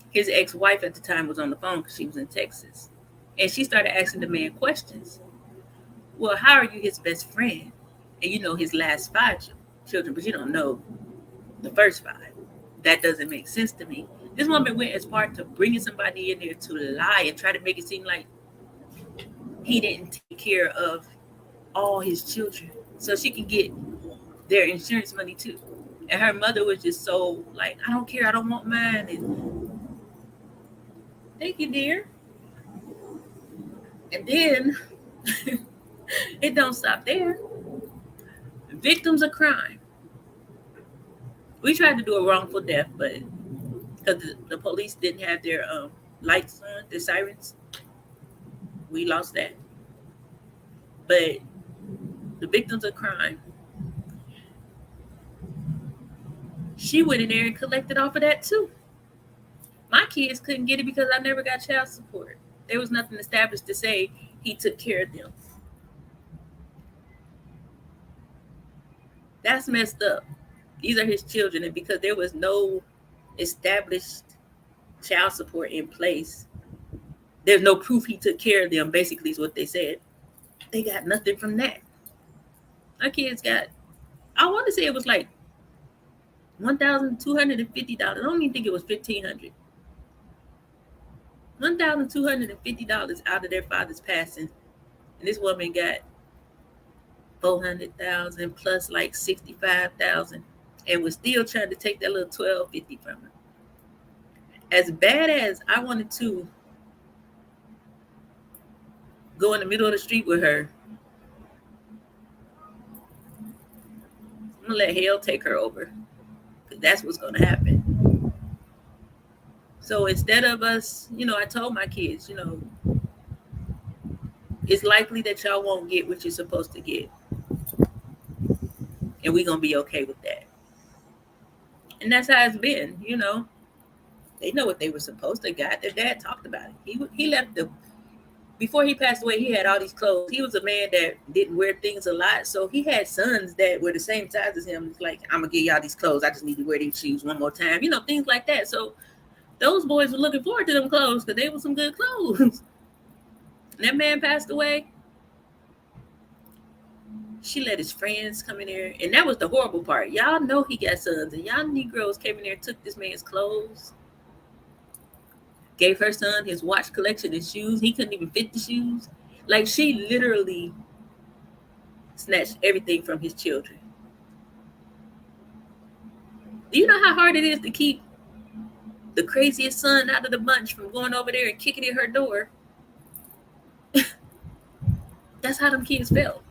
His ex-wife at the time was on the phone because she was in Texas. And she started asking the man questions. Well, how are you his best friend? And you know his last 5 children, but you don't know the first 5. That doesn't make sense to me. This woman went as far to bringing somebody in there to lie and try to make it seem like he didn't take care of all his children so she can get their insurance money too. And her mother was just so like, I don't care, I don't want mine. And thank you, dear. And then it don't stop there. Victims of crime. We tried to do a wrongful death, but because the police didn't have their lights on, their sirens, we lost that. But the victims of crime, she went in there and collected off of that too. My kids couldn't get it because I never got child support. There was nothing established to say he took care of them. That's messed up. These are his children, and because there was no established child support in place, there's no proof he took care of them, basically, is what they said. They got nothing from that. My kids got, I want to say it was like $1,250. I don't even think it was $1,500. $1,250 out of their father's passing. And this woman got $400,000 plus like $65,000 and was still trying to take that little $1,250 from her. As bad as I wanted to go in the middle of the street with her, I'm gonna let hell take her over, because that's what's gonna happen. So instead of us, I told my kids, it's likely that y'all won't get what you're supposed to get, and we're gonna be okay with that. And that's how it's been. They know what they were supposed to get. Their dad talked about it. He left before he passed away, he had all these clothes. He was a man that didn't wear things a lot. So he had sons that were the same size as him. It's like, I'm going to give y'all these clothes. I just need to wear these shoes one more time. Things like that. So those boys were looking forward to them clothes because they were some good clothes. And that man passed away. She let his friends come in there. And that was the horrible part. Y'all know he got sons. And y'all Negroes came in there and took this man's clothes. Gave her son his watch collection and shoes. He couldn't even fit the shoes. Like, she literally snatched everything from his children. Do you know how hard it is to keep the craziest son out of the bunch from going over there and kicking in her door? That's how them kids felt.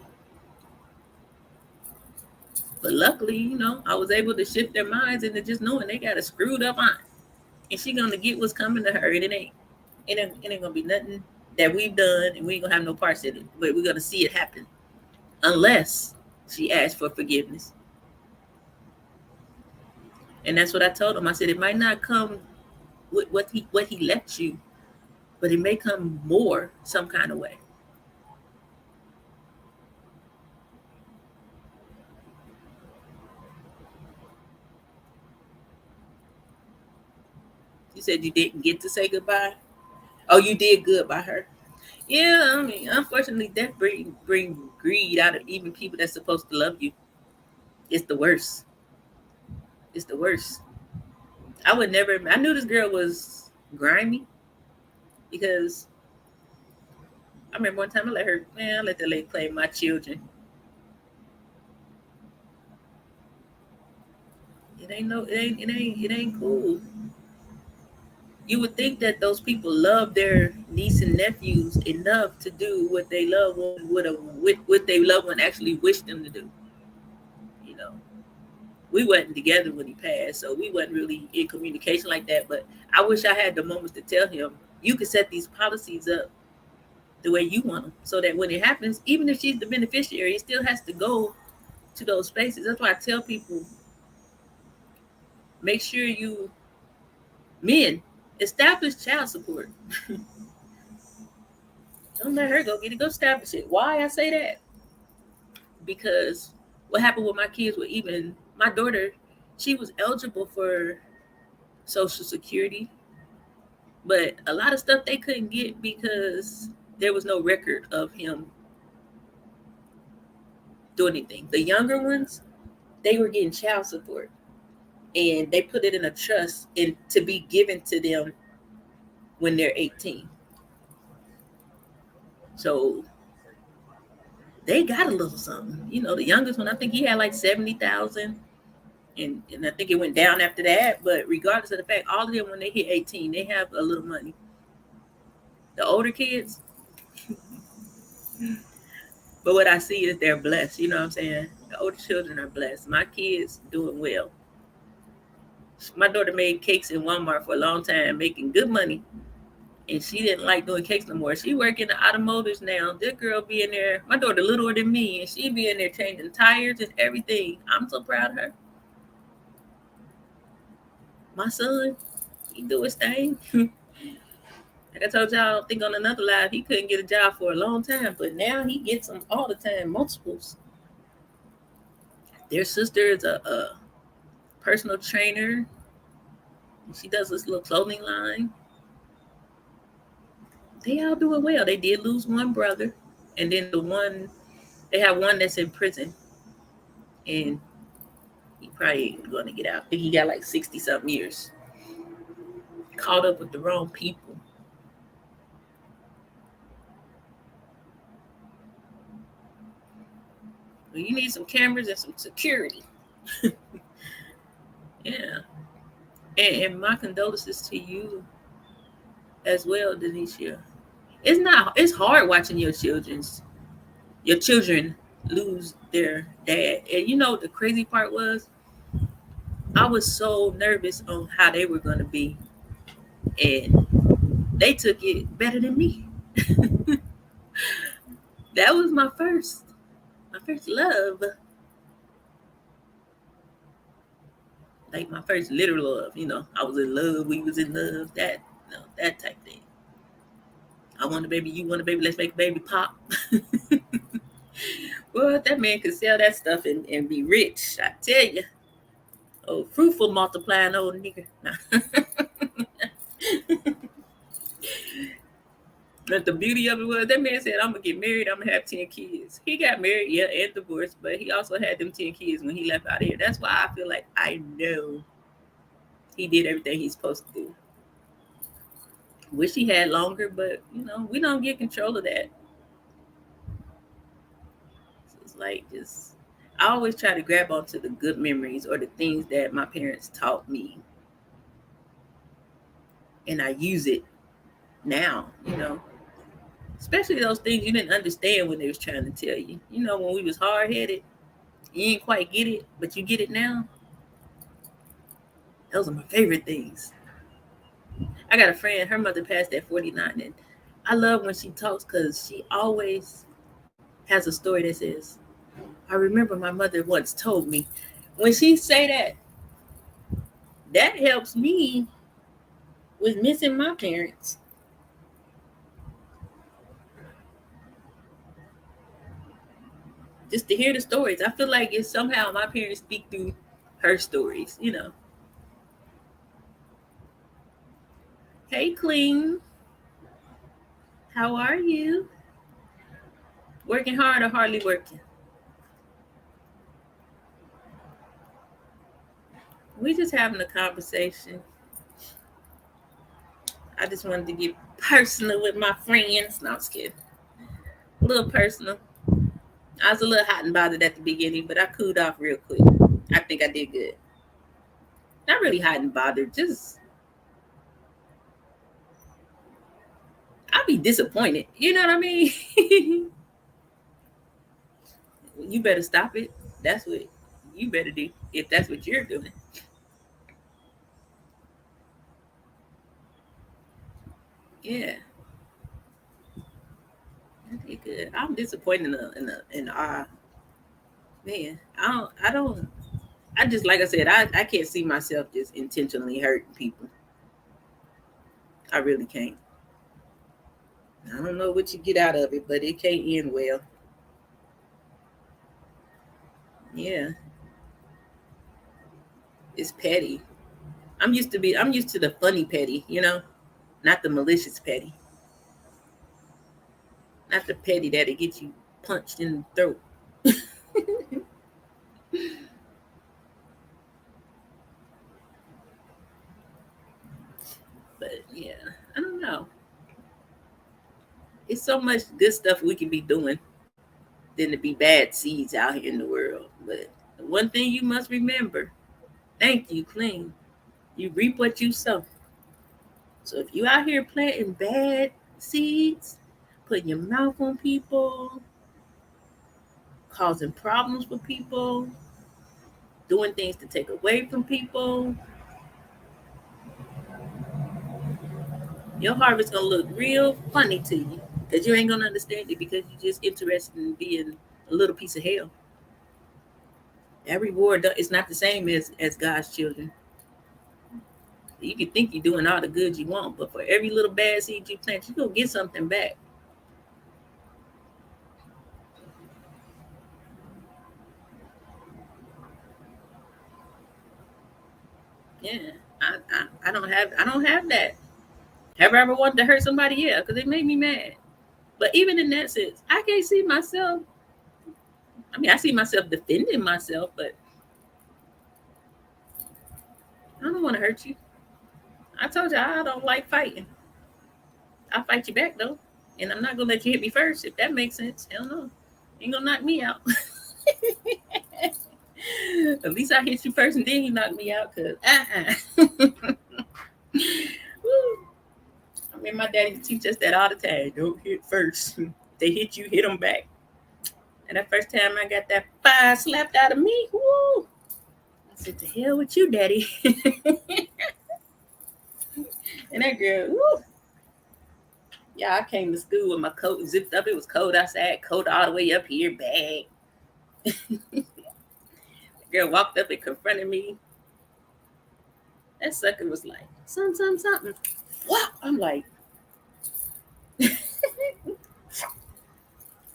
But luckily, I was able to shift their minds into just knowing they got a screwed up aunt. And she gonna get what's coming to her. And it ain't gonna be nothing that we've done, and we ain't gonna have no parts in it. But we're gonna see it happen, unless she asks for forgiveness. And that's what I told him. I said it might not come with what he left you, but it may come more some kind of way. You said you didn't get to say goodbye. Oh, you did good by her. Yeah, I mean, unfortunately, that bring greed out of even people that's supposed to love you. It's the worst. It's the worst. I knew this girl was grimy because I remember one time I let that lady play my children. It ain't cool. You would think that those people love their niece and nephews enough to do what they love what they loved one actually wished them to do. We wasn't together when he passed, so we wasn't really in communication like that. But I wish I had the moments to tell him, you can set these policies up the way you want them, so that when it happens, even if she's the beneficiary, it still has to go to those spaces. That's why I tell people, make sure men, establish child support. Don't let her go get it. Go establish it. Why I say that? Because what happened with my kids, with even my daughter, she was eligible for Social Security, but a lot of stuff they couldn't get because there was no record of him doing anything. The younger ones, they were getting child support, and they put it in a trust and to be given to them when they're 18. So they got a little something. The youngest one, I think he had like 70,000, and I think it went down after that. But regardless of the fact, all of them, when they hit 18, they have a little money. The older kids, but what I see is they're blessed. You know what I'm saying? The older children are blessed. My kids doing well. My daughter made cakes in Walmart for a long time, making good money. And she didn't like doing cakes no more. She work in the automotives now. This girl be in there. My daughter littler than me, and she be in there changing tires and everything. I'm so proud of her. My son, he do his thing. Like I told y'all, I think on another live, he couldn't get a job for a long time, but now he gets them all the time, multiples. Their sister is a personal trainer. She does this little clothing line. They all doing well. They did lose one brother, and then they have one that's in prison, and he probably ain't going to get out. I think he got like 60 something years. Caught up with the wrong people. Well, you need some cameras and some security. Yeah. And my condolences to you as well, Denisha. It's hard watching your children lose their dad. And you know what the crazy part was? I was so nervous on how they were gonna be. And they took it better than me. That was my first love. Like my first literal love, I was in love, we was in love, that type thing. I want a baby, you want a baby, let's make a baby pop. Well, that man could sell that stuff and be rich, I tell you. Oh, fruitful multiplying old nigga. But the beauty of it was that man said, I'm gonna get married, I'm gonna have 10 kids. He got married, yeah, and divorced, but he also had them 10 kids when he left out of here. That's why I feel like I know he did everything he's supposed to do. Wish he had longer, but we don't get control of that. So it's like I always try to grab onto the good memories or the things that my parents taught me. And I use it now, especially those things you didn't understand when they was trying to tell you. When we was hard-headed, you didn't quite get it, but you get it now. Those are my favorite things. I got a friend, her mother passed at 49, and I love when she talks because she always has a story that says, I remember my mother once told me. When she say that helps me with missing my parents. Just to hear the stories. I feel like it's somehow my parents speak through her stories, Hey, Clean. How are you? Working hard or hardly working? We just having a conversation. I just wanted to get personal with my friends. No, I'm just kidding. A little personal. I was a little hot and bothered at the beginning, but I cooled off real quick. I think I did good. Not really hot and bothered, just I'll be disappointed. You know what I mean? You better stop it. That's what you better do if that's what you're doing. Yeah, I did good. I'm disappointed in man. I don't. I just like I said, I can't see myself just intentionally hurting people. I really can't. I don't know what you get out of it, but it can't end well. Yeah, it's petty. I'm used to the funny petty, not the malicious petty. Not the petty that'll get you punched in the throat. But yeah, I don't know. It's so much good stuff we can be doing than to be bad seeds out here in the world. But one thing you must remember, thank you, Clean. You reap what you sow. So if you out here planting bad seeds, putting your mouth on people, causing problems for people, doing things to take away from people, your harvest gonna look real funny to you because you ain't gonna understand it because you're just interested in being a little piece of hell. That reward is not the same as God's children. You can think you're doing all the good you want, but for every little bad seed you plant, you're going to get something back. Yeah. I don't have that. Have I ever wanted to hurt somebody? Yeah, because it made me mad. But even in that sense, I can't see myself. I mean, I see myself defending myself, but I don't want to hurt you. I told you I don't like fighting. I'll fight you back though. And I'm not gonna let you hit me first, if that makes sense. Hell no. You ain't gonna knock me out. At least I hit you first and then you knock me out, cause I mean my daddy teach us that all the time. Don't hit first. They hit you, hit them back. And that first time I got that fire slapped out of me, woo! I said, "To hell with you, daddy." And that girl, woo! Yeah, I came to school with my coat zipped up. It was cold outside, coat all the way up here, bag. The girl walked up and confronted me. That sucker was like, something. What? I'm like,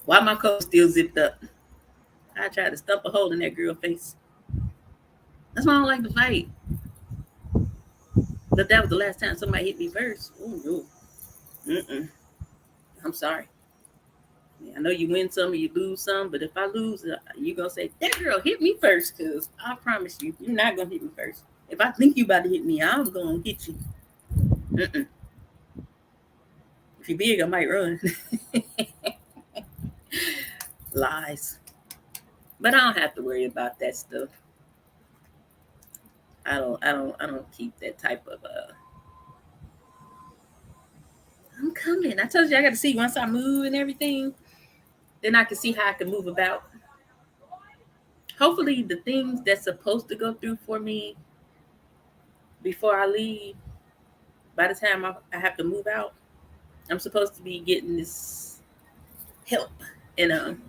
why my coat still zipped up? I tried to stump a hole in that girl's face. That's why I don't like to fight. But that was the last time somebody hit me first. Ooh, no. Mm-mm. I'm sorry. I know you win some or you lose some, but if I lose, you're going to say, that girl hit me first, because I promise you, you're not going to hit me first. If I think you about to hit me, I'm going to hit you. Mm-mm. If you're big, I might run. Lies. But I don't have to worry about that stuff. I don't keep that type of I'm coming. I told you I got to see once I move and everything, then I can see how I can move about. Hopefully the things that's supposed to go through for me before I leave, by the time I have to move out, I'm supposed to be getting this help. And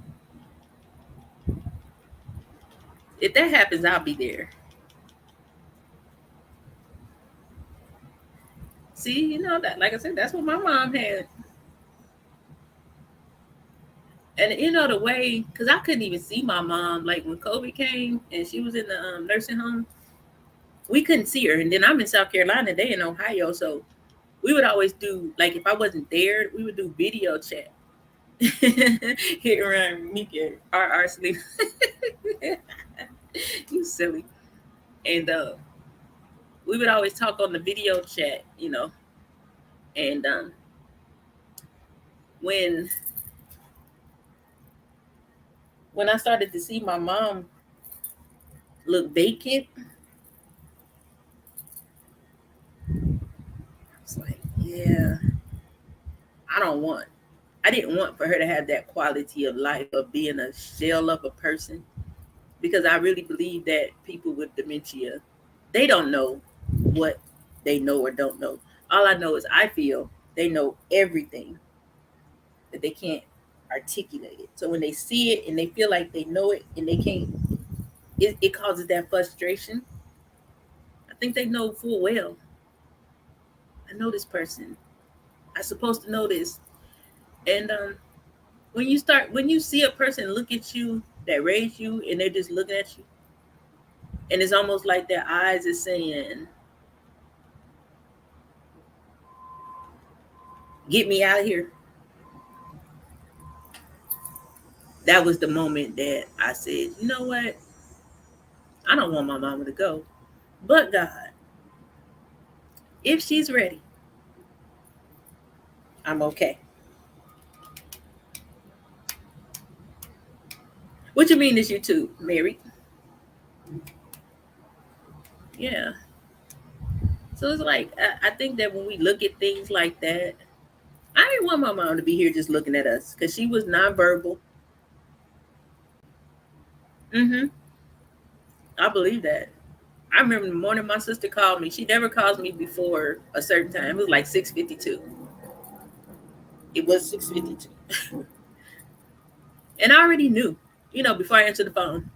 if that happens, I'll be there. See, that, like I said, that's what my mom had. And the way, because I couldn't even see my mom, like when COVID came and she was in the nursing home, we couldn't see her. And then I'm in South Carolina, they in Ohio, so we would always do, like, if I wasn't there, we would do video chat. Hit around Mika, our sleep. You silly. And we would always talk on the video chat, and when I started to see my mom look vacant, I was like, yeah, I didn't want for her to have that quality of life of being a shell of a person, because I really believe that people with dementia, they don't know what they know or don't know. All I know is I feel they know everything, that they can't articulate it. So when they see it and they feel like they know it and they can't, it causes that frustration. I think they know full well. I know this person. I'm supposed to know this. And when you see a person look at you that raised you and they're just looking at you, and it's almost like their eyes is saying, "Get me out of here." That was the moment that I said, you know what? I don't want my mama to go. But God, if she's ready, I'm okay. What you mean is you two married? Yeah. So it's like, I think that when we look at things like that, I didn't want my mom to be here just looking at us, because she was nonverbal. Mm-hmm. I believe that. I remember the morning my sister called me. She never calls me before a certain time. It was like 6:52. It was 6:52. And I already knew, before I answered the phone.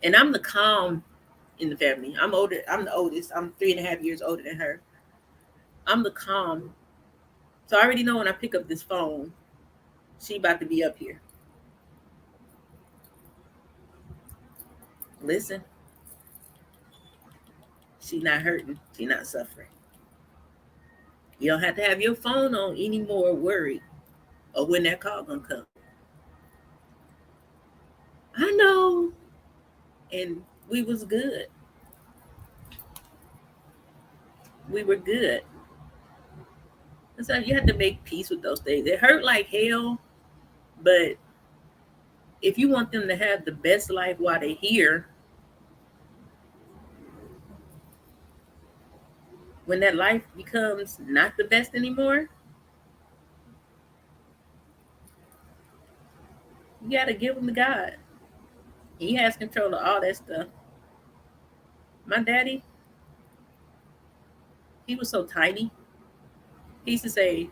And I'm the calm in the family. I'm older. I'm the oldest. I'm 3.5 years older than her. I'm the calm. So I already know when I pick up this phone, she about to be up here. Listen, she not hurting. She not suffering. You don't have to have your phone on anymore worried or when that call gonna come. I know. And we was good. We were good. And so you have to make peace with those things. It hurt like hell, but if you want them to have the best life while they're here, when that life becomes not the best anymore, you got to give them to God. He has control of all that stuff. My daddy, he was so tiny. He used to say,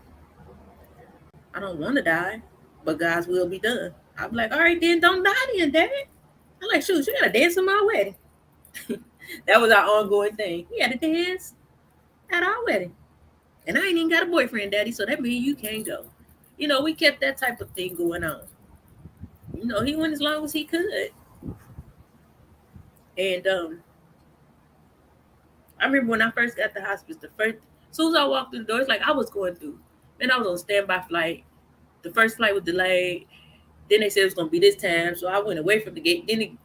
I don't want to die, but God's will be done. I'm like, all right, then don't die then, Daddy. I'm like, shoot, you got to dance in my wedding. That was our ongoing thing. We had to dance at our wedding. And I ain't even got a boyfriend, Daddy, so that means you can't go. We kept that type of thing going on. He went as long as he could. And I remember when I first got the hospice, as soon as I walked through the door, it's like I was going through. Then I was on standby flight. The first flight was delayed. Then they said it was going to be this time. So I went away from the gate. Then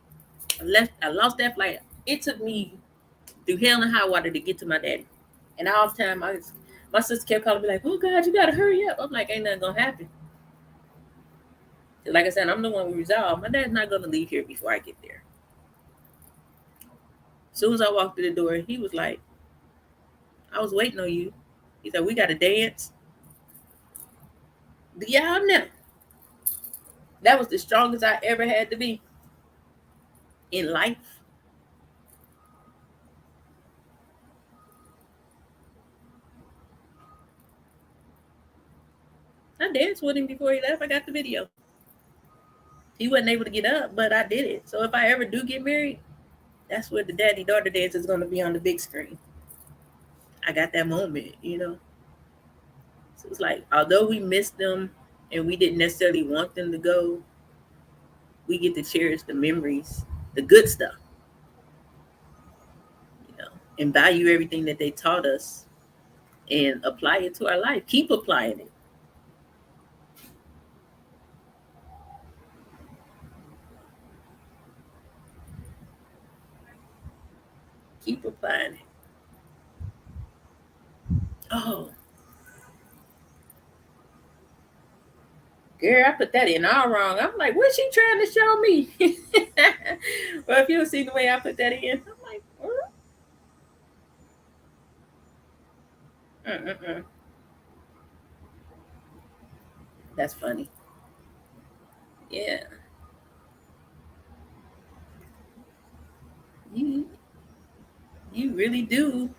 I lost that flight. It took me through hell and high water to get to my daddy. And all the time, my sister kept calling me like, oh, God, you got to hurry up. I'm like, ain't nothing going to happen. Like I said, I'm the one who resolved. My dad's not going to leave here before I get there. As soon as I walked through the door, he was like, I was waiting on you. He said, we got to dance. Do y'all know? That was the strongest I ever had to be in life. I danced with him before he left. I got the video. He wasn't able to get up, but I did it. So if I ever do get married, that's where the daddy-daughter dance is going to be on the big screen. I got that moment. So it's like, although we missed them and we didn't necessarily want them to go, we get to cherish the memories, the good stuff, and value everything that they taught us and apply it to our life. Keep applying it. Keep applying it. Oh, girl, I put that in all wrong. I'm like, what's she trying to show me? Well, if you see the way I put that in, I'm like, mm-mm-mm. That's funny. Yeah. You you really do.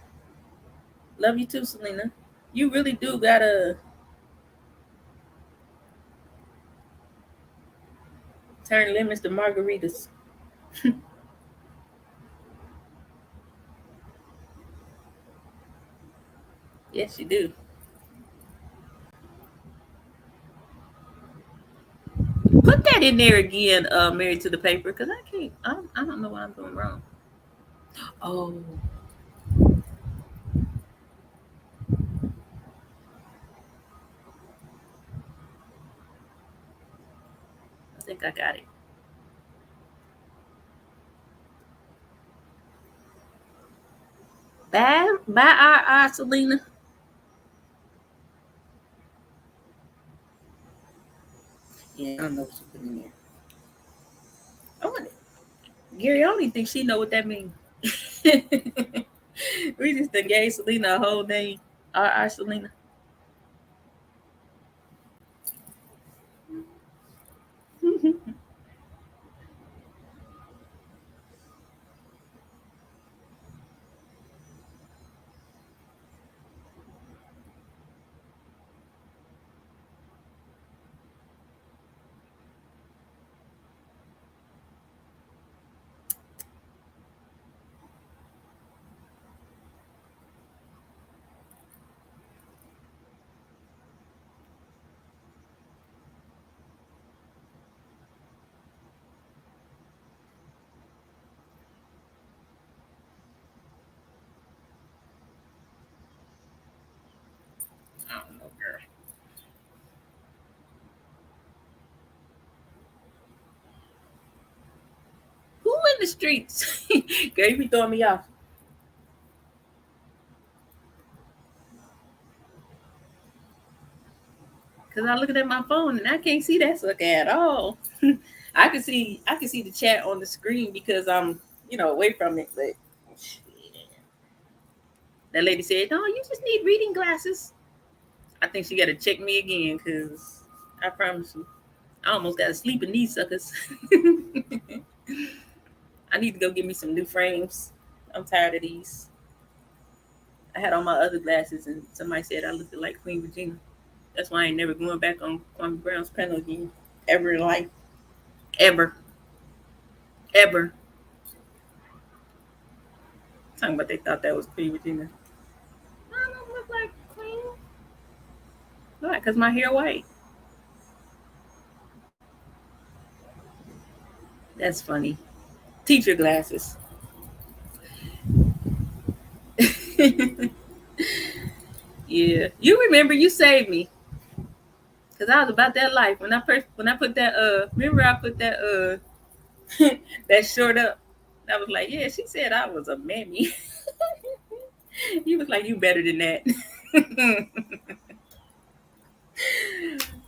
Love you too, Selena. You really do gotta turn lemons to margaritas. Yes, you do. Put that in there again, Married to the Paper, because I can't. I don't know what I'm doing wrong. Oh, I think I got it. Bye, our Selena. Yeah, I don't know what she put in there. I want it. Gary, I don't even think she know what that means. We just done gave Selena a whole name. Our Selena. the streets. Girl, you be throwing me off. Cause I looking at my phone and I can't see that sucker at all. I can see the chat on the screen because I'm away from it. But shit. That lady said, "No, you just need reading glasses." I think she got to check me again because I promise you, I almost got to sleep in these suckers. I need to go get me some new frames. I'm tired of these. I had on my other glasses and somebody said I looked like Queen Regina. That's why I ain't never going back on Kwame Brown's panel again. Ever in life. Ever. Ever. Talking about they thought that was Queen Regina. I don't look like Queen. Why? Because my hair white. That's funny. Teacher glasses. Yeah. You remember you saved me. Cause I was about that life. When I put that remember I put that that short up. I was like, yeah, she said I was a mammy. You was like, you better than that.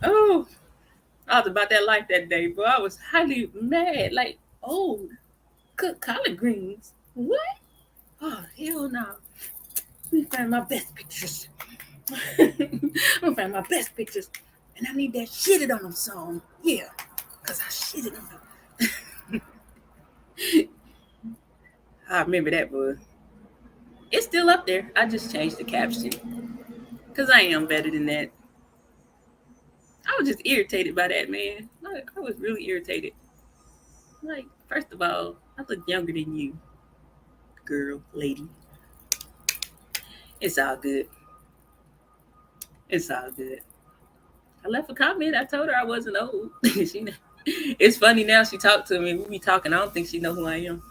Oh, I was about that life that day, but I was highly mad. Like, oh, cook collard greens. What? Oh, hell no. Let me find my best pictures. I'm gonna find my best pictures. And I need that shitted on them song. Yeah. Cause I shitted on them. I remember that, boy. It's still up there. I just changed the caption. Cause I am better than that. I was just irritated by that, man. Like, I was really irritated. Like, first of all, I look younger than you, girl, lady. It's all good. It's all good. I left a comment. I told her I wasn't old. It's funny now. She talked to me. We be talking. I don't think she know who I am.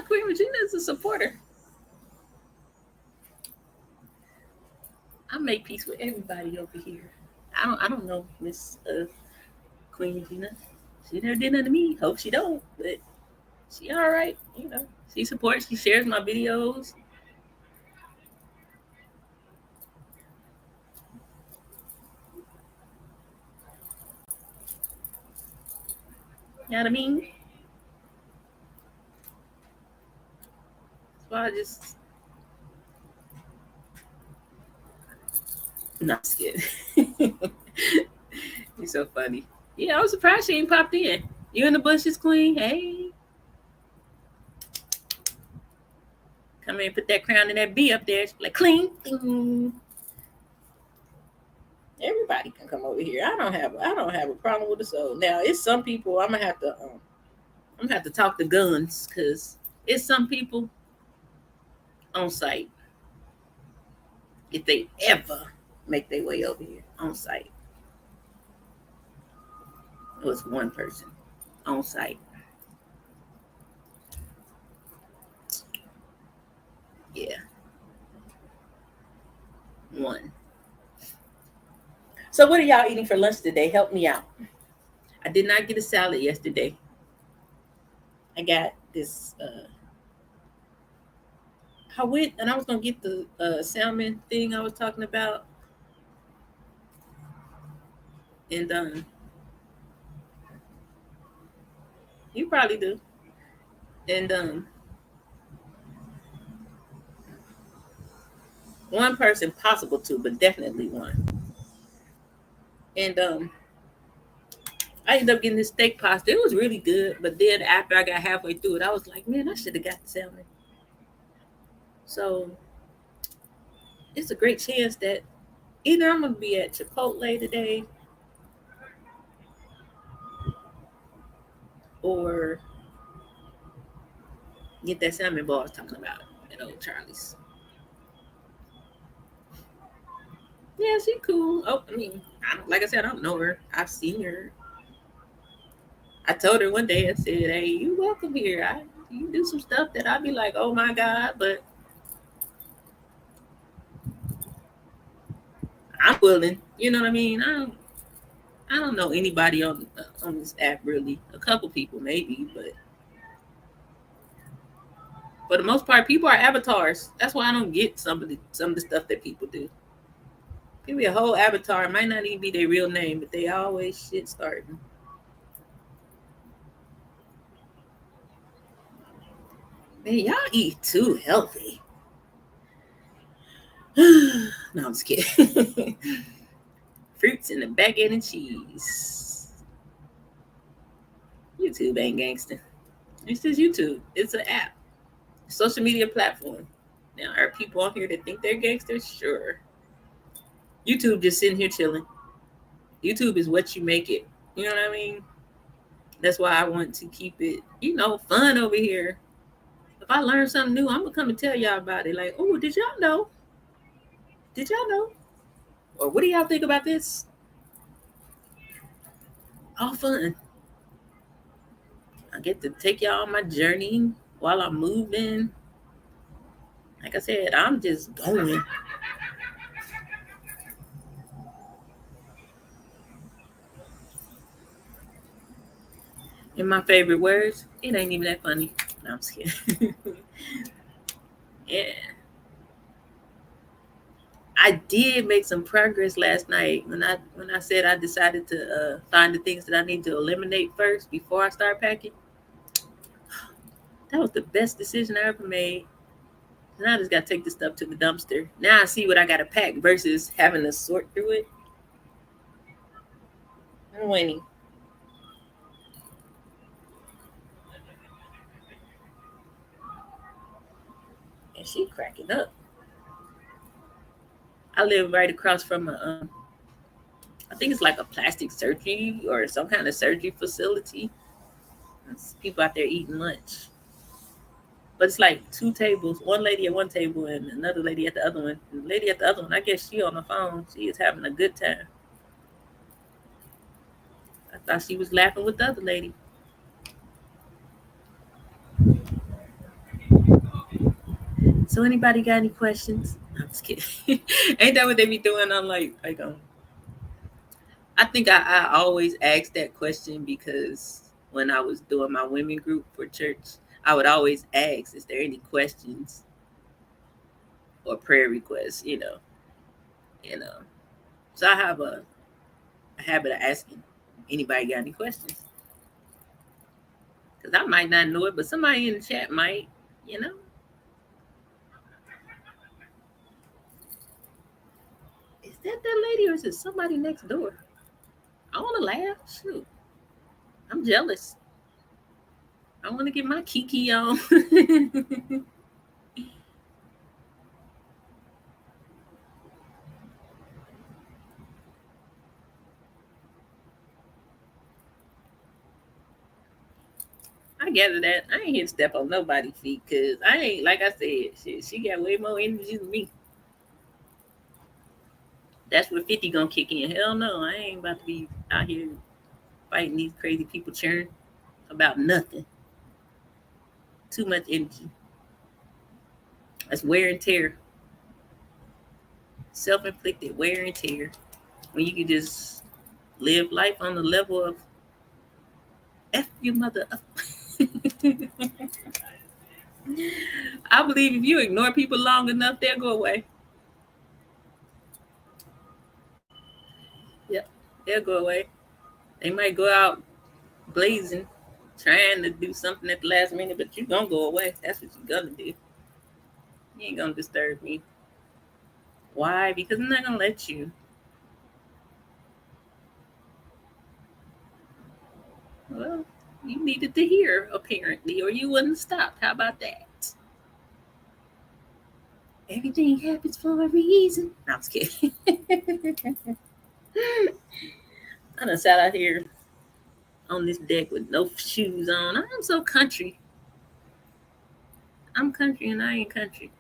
Queen Regina is a supporter. I make peace with everybody over here. I don't know Miss Queen Regina. She never did nothing to me. Hope she don't. But she all right. She supports. She shares my videos. You know what I mean? So I just not scared. You're so funny. Yeah, I was surprised she ain't popped in. You in the bushes, Queen? Hey. Come in and put that crown and that B up there. Like clean. Ding. Everybody can come over here. I don't have a problem with the soul. Now it's some people I'm gonna have to talk to guns because it's some people on site if they ever make their way over here on site. It was one person on site. Yeah, one. So what are y'all eating for lunch today? Help me out. I did not get a salad yesterday. I got this. I went and I was gonna get the salmon thing I was talking about, and you probably do. And one person possible two, but definitely one. And I ended up getting this steak pasta. It was really good, but then after I got halfway through it, I was like, man, I should have got the salmon. So it's a great chance that either I'm gonna be at Chipotle today or get that salmon ball I was talking about at Old Charlie's. Yeah, she cool. Oh, I mean, like I said, I don't know her. I've seen her. I told her one day, I said, hey, you welcome here. You do some stuff that I'd be like, oh my God, but I'm willing. You know what I mean? I don't know anybody on this app really. A couple people maybe, but for the most part, people are avatars. That's why I don't get some of the stuff that people do. Give me a whole avatar. It might not even be their real name, but they always shit starting. Man, y'all eat too healthy. No, I'm just kidding. Fruits in the back end and cheese. YouTube ain't gangster. It's just YouTube. It's an app, social media platform. Now, are people on here that think they're gangsters? Sure. YouTube just sitting here chilling. YouTube is what you make it. You know what I mean? That's why I want to keep it, fun over here. If I learn something new, I'm gonna come and tell y'all about it. Like, oh, did y'all know? Did y'all know? Or what do y'all think about this? All fun. I get to take y'all on my journey while I'm moving. Like I said, I'm just going. And my favorite words, it ain't even that funny. No, I'm just kidding. Yeah. I did make some progress last night when I said I decided to find the things that I need to eliminate first before I start packing. That was the best decision I ever made. And I just got to take the stuff to the dumpster. Now I see what I got to pack versus having to sort through it. I'm winning. And she cracking up. I live right across from I think it's like a plastic surgery or some kind of surgery facility. There's people out there eating lunch. But it's like two tables, one lady at one table and another lady at the other one. The lady at the other one, I guess she on the phone. She is having a good time. I thought she was laughing with the other lady. So anybody got any questions? I'm just kidding. Ain't that what they be doing on I think I always ask that question because when I was doing my women group for church, I would always ask, is there any questions or prayer requests, you know. So I have a habit of asking anybody got any questions. Because I might not know it, but somebody in the chat might, you know. Is that lady or is it somebody next door? I want to laugh. Shoot. I'm jealous. I want to get my kiki on. I gather that I ain't here to step on nobody's feet because I ain't, like I said, she got way more energy than me. That's where 50 gonna kick in. Hell no, I ain't about to be out here fighting these crazy people churn about nothing. Too much energy. That's wear and tear. Self-inflicted wear and tear. When you can just live life on the level of F your mother up. I believe if you ignore people long enough, they'll go away. Yep, they'll go away. They might go out blazing, trying to do something at the last minute, but you're gonna go away. That's what you're gonna do. You ain't gonna disturb me. Why? Because I'm not gonna let you. Well, you needed to hear, apparently, or you wouldn't have stopped. How about that? Everything happens for a reason. No, I'm just kidding. I done sat out here on this deck with no shoes on. I'm so country. I'm country and I ain't country.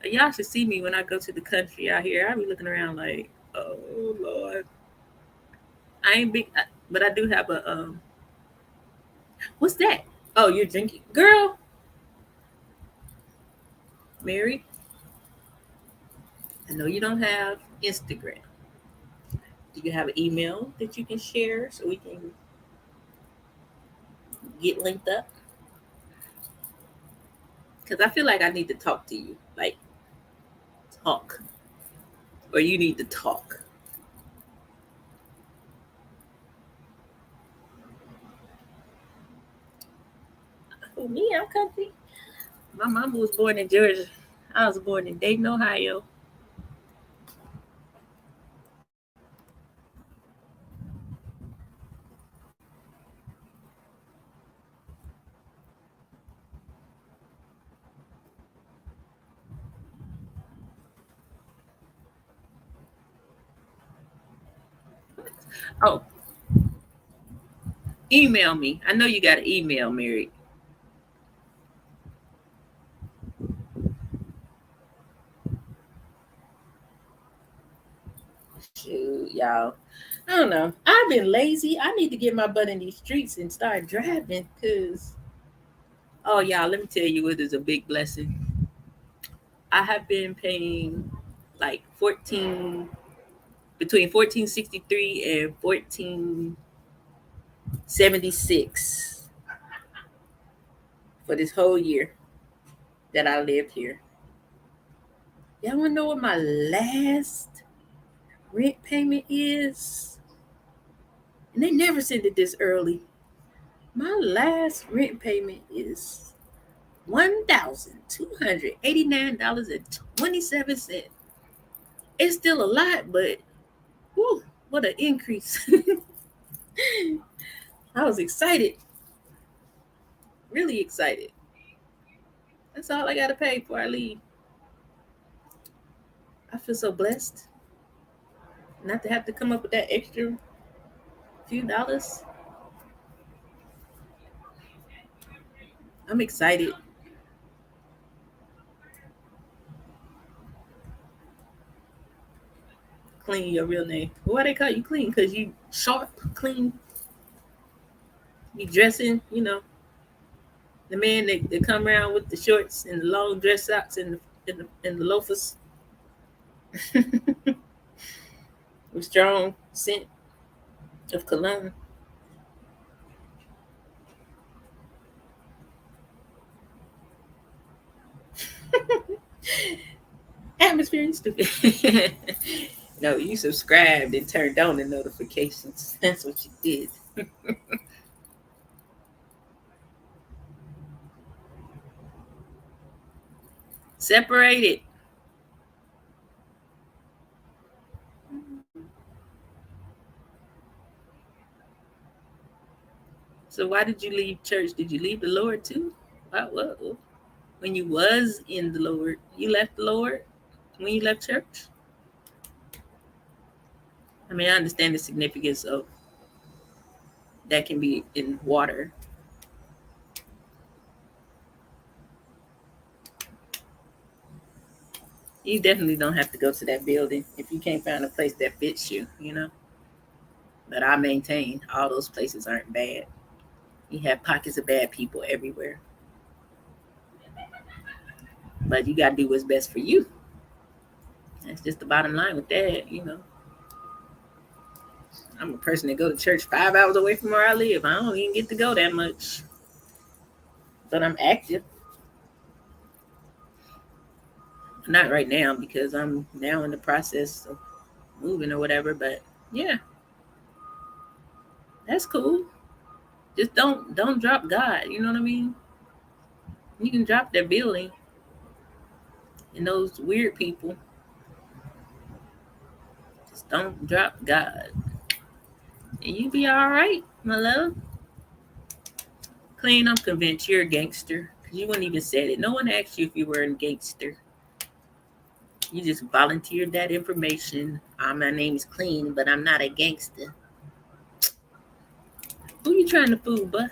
Y'all should see me when I go to the country out here. I be looking around like, oh Lord. I ain't big, but I do have a. What's that? Oh, you're drinking, girl. Mary, I know you don't have Instagram, Do you have an email that you can share so we can get linked up? Because I feel like I need to talk to you, like talk, or you need to talk. For me, I'm country. My mama was born in Georgia. I was born in Dayton, Ohio. Oh, email me. I know you got an email, Mary. Shoot, y'all. I don't know. I've been lazy. I need to get my butt in these streets and start driving. Cause oh, y'all, let me tell you, it is a big blessing. I have been paying like 14 between 1463 and 1476 for this whole year that I lived here. Y'all wanna know what my last rent payment is? And they never send it this early. My last rent payment is $1,289.27. It's still a lot, but whew, what an increase. I was excited, really excited. That's all I got to pay before I leave. I feel so blessed not to have to come up with that extra few dollars. I'm excited. Clean, your real name. Why they call you clean? Because you sharp, clean, you dressing, the man that come around with the shorts and the long dress socks and the loafers with strong scent of cologne. Atmosphere and stupid. No, you subscribed and turned on the notifications. That's what you did. Separated. So why did you leave church? Did you leave the Lord too? What? When you was in the Lord, you left the Lord when you left church? I mean, I understand the significance of that can be in water. You definitely don't have to go to that building if you can't find a place that fits you. But I maintain all those places aren't bad. You have pockets of bad people everywhere. But you got to do what's best for you. That's just the bottom line with that. I'm a person that go to church 5 hours away from where I live. I don't even get to go that much. But I'm active. Not right now because I'm now in the process of moving or whatever. But yeah, that's cool. Just don't drop God. You know what I mean? You can drop their building and those weird people. Just don't drop God. And you be all right, my love. Clean, I'm convinced you're a gangster. Because you wouldn't even said it. No one asked you if you were a gangster. You just volunteered that information. My name is Clean, but I'm not a gangster. Who you trying to fool, bud?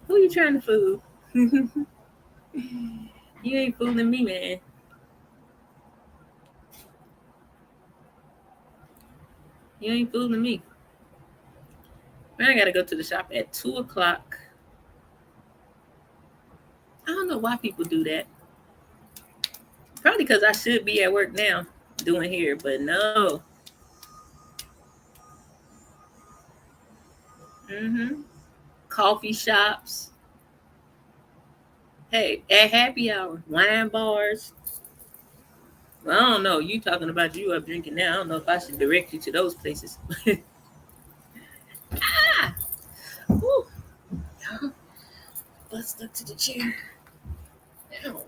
Who you trying to fool? You ain't fooling me, man. You ain't fooling me. I gotta go to the shop at 2 o'clock. I don't know why people do that. Probably because I should be at work now doing here, but no. Mm-hmm. Coffee shops. Hey, at happy hour, wine bars. Well, I don't know. You talking about you up drinking now? I don't know if I should direct you to those places. Ah, whew. Butt stuck to the chair. Ow.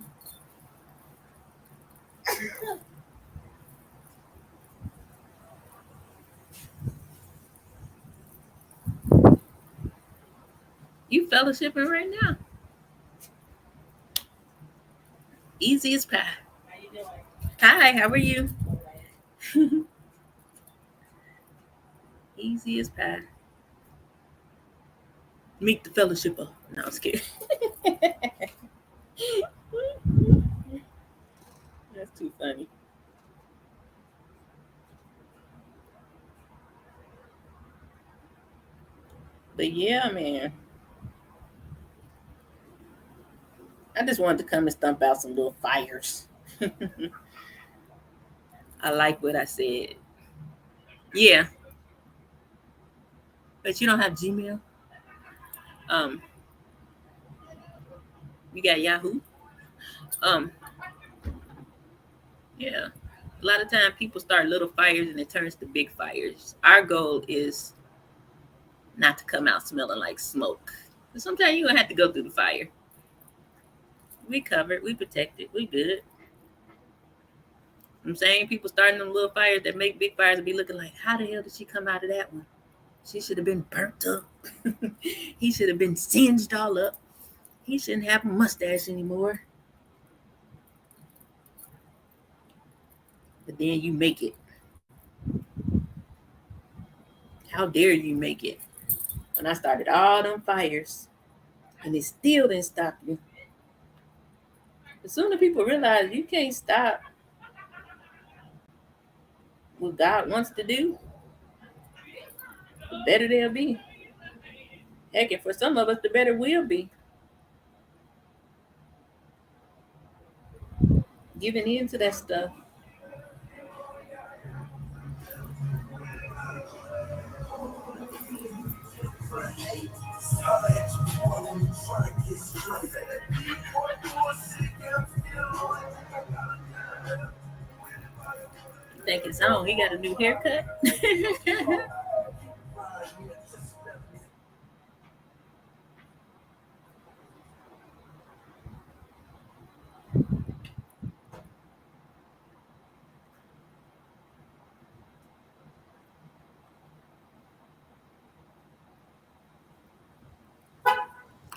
You fellowshipping right now? Easy as pie. Hi, how are you? Easy as pie. Meet the fellowshipper. No, I'm scared. That's too funny. But yeah, man. I just wanted to come and stump out some little fires. I like what I said. Yeah, but you don't have Gmail. Um, you got Yahoo. Um, yeah. A lot of time people start little fires and it turns to big fires. Our goal is not to come out smelling like smoke. But sometimes you gonna have to go through the fire. We covered, we protected, we good. I'm saying people starting them little fires that make big fires and be looking like, how the hell did she come out of that one? She should have been burnt up. He should have been singed all up. He shouldn't have a mustache anymore. But then you make it. How dare you make it? When I started all them fires and it still didn't stop you. The sooner people realize you can't stop what God wants to do, the better they'll be. Heck, and for some of us, the better we'll be. Giving in to that stuff. Think it's on. He got a new haircut.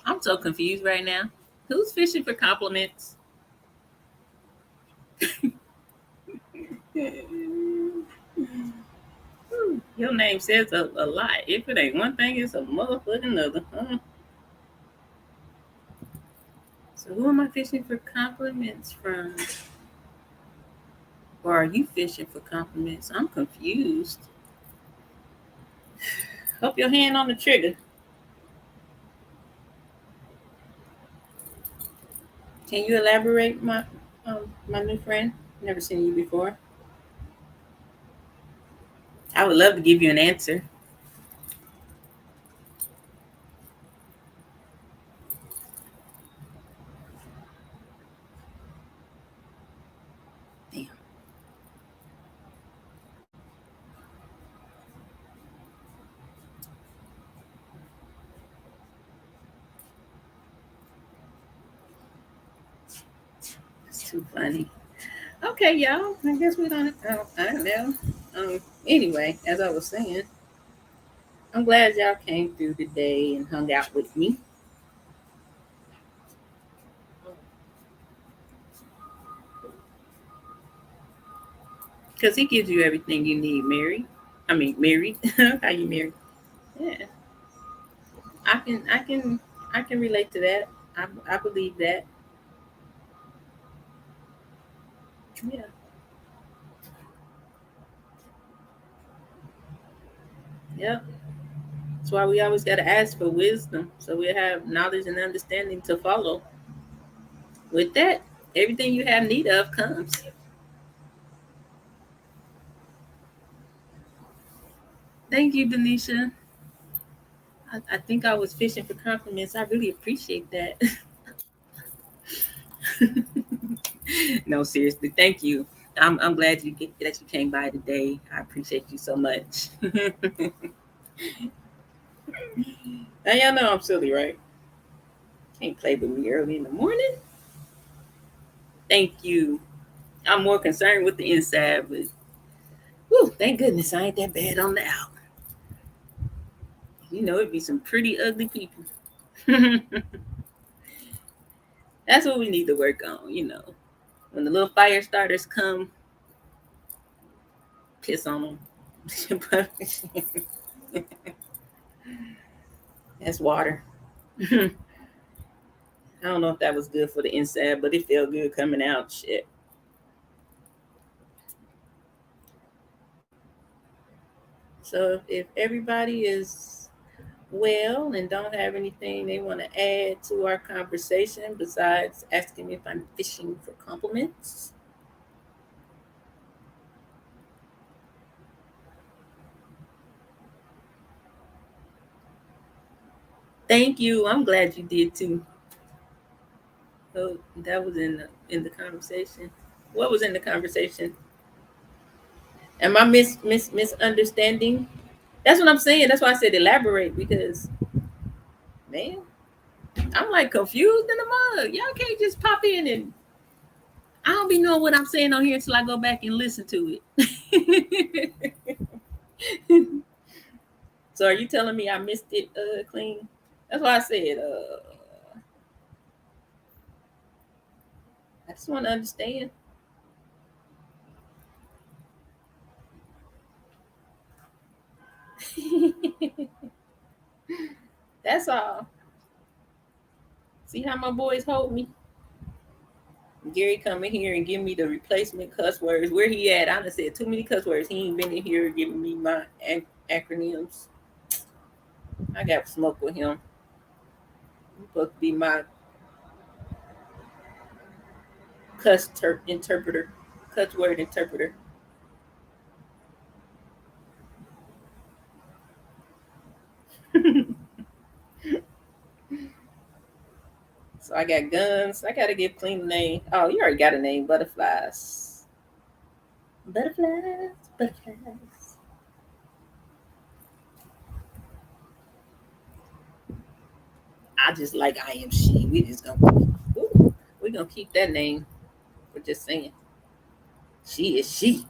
I'm so confused right now. Who's fishing for compliments? Your name says a lot. If it ain't one thing, it's a motherfucking another. Huh? So who am I fishing for compliments from? Or are you fishing for compliments? I'm confused. Hope your hand on the trigger. Can you elaborate, my new friend? Never seen you before. I would love to give you an answer. Damn, it's too funny. Okay, y'all. I guess we don't. I don't know. Anyway, as I was saying, I'm glad y'all came through today and hung out with me. Because he gives you everything you need, Mary. I mean, Mary. How you married? Yeah, I can, I can, I can relate to that. I believe that. Yeah, yeah. That's why we always got to ask for wisdom, so we have knowledge and understanding to follow. With that, everything you have need of comes. Thank you, Denisha. I think I was fishing for compliments. I really appreciate that. No, seriously, thank you. I'm glad that you came by today. I appreciate you so much. Now y'all know I'm silly, right? Can't play with me early in the morning. Thank you. I'm more concerned with the inside, but whew, thank goodness I ain't that bad on the out. You know, it'd be some pretty ugly people. That's what we need to work on, you know. When the little fire starters come, piss on them. That's water. I don't know if that was good for the inside, but it felt good coming out. Shit. So if everybody is well and don't have anything they want to add to our conversation besides asking me if I'm fishing for compliments. Thank you. I'm glad you did too. So that was in the conversation. What was in the conversation? Am I misunderstanding? That's what I'm saying. That's why I said elaborate because man, I'm like confused in the mug. Y'all can't just pop in and I don't be knowing what I'm saying on here until I go back and listen to it. So are you telling me I missed it clean? That's why I said I just want to understand. That's all. See how my boys hold me? Gary come in here and give me the replacement cuss words. Where he at? I done said too many cuss words. He ain't been in here giving me my acronyms. I got smoke with him. He's supposed to be my interpreter, cuss word interpreter. So I got guns. I gotta give clean the name. Oh, you already got a name. Butterflies. Butterflies. Butterflies. I just like I am she. We gonna keep that name. We're just saying she is she.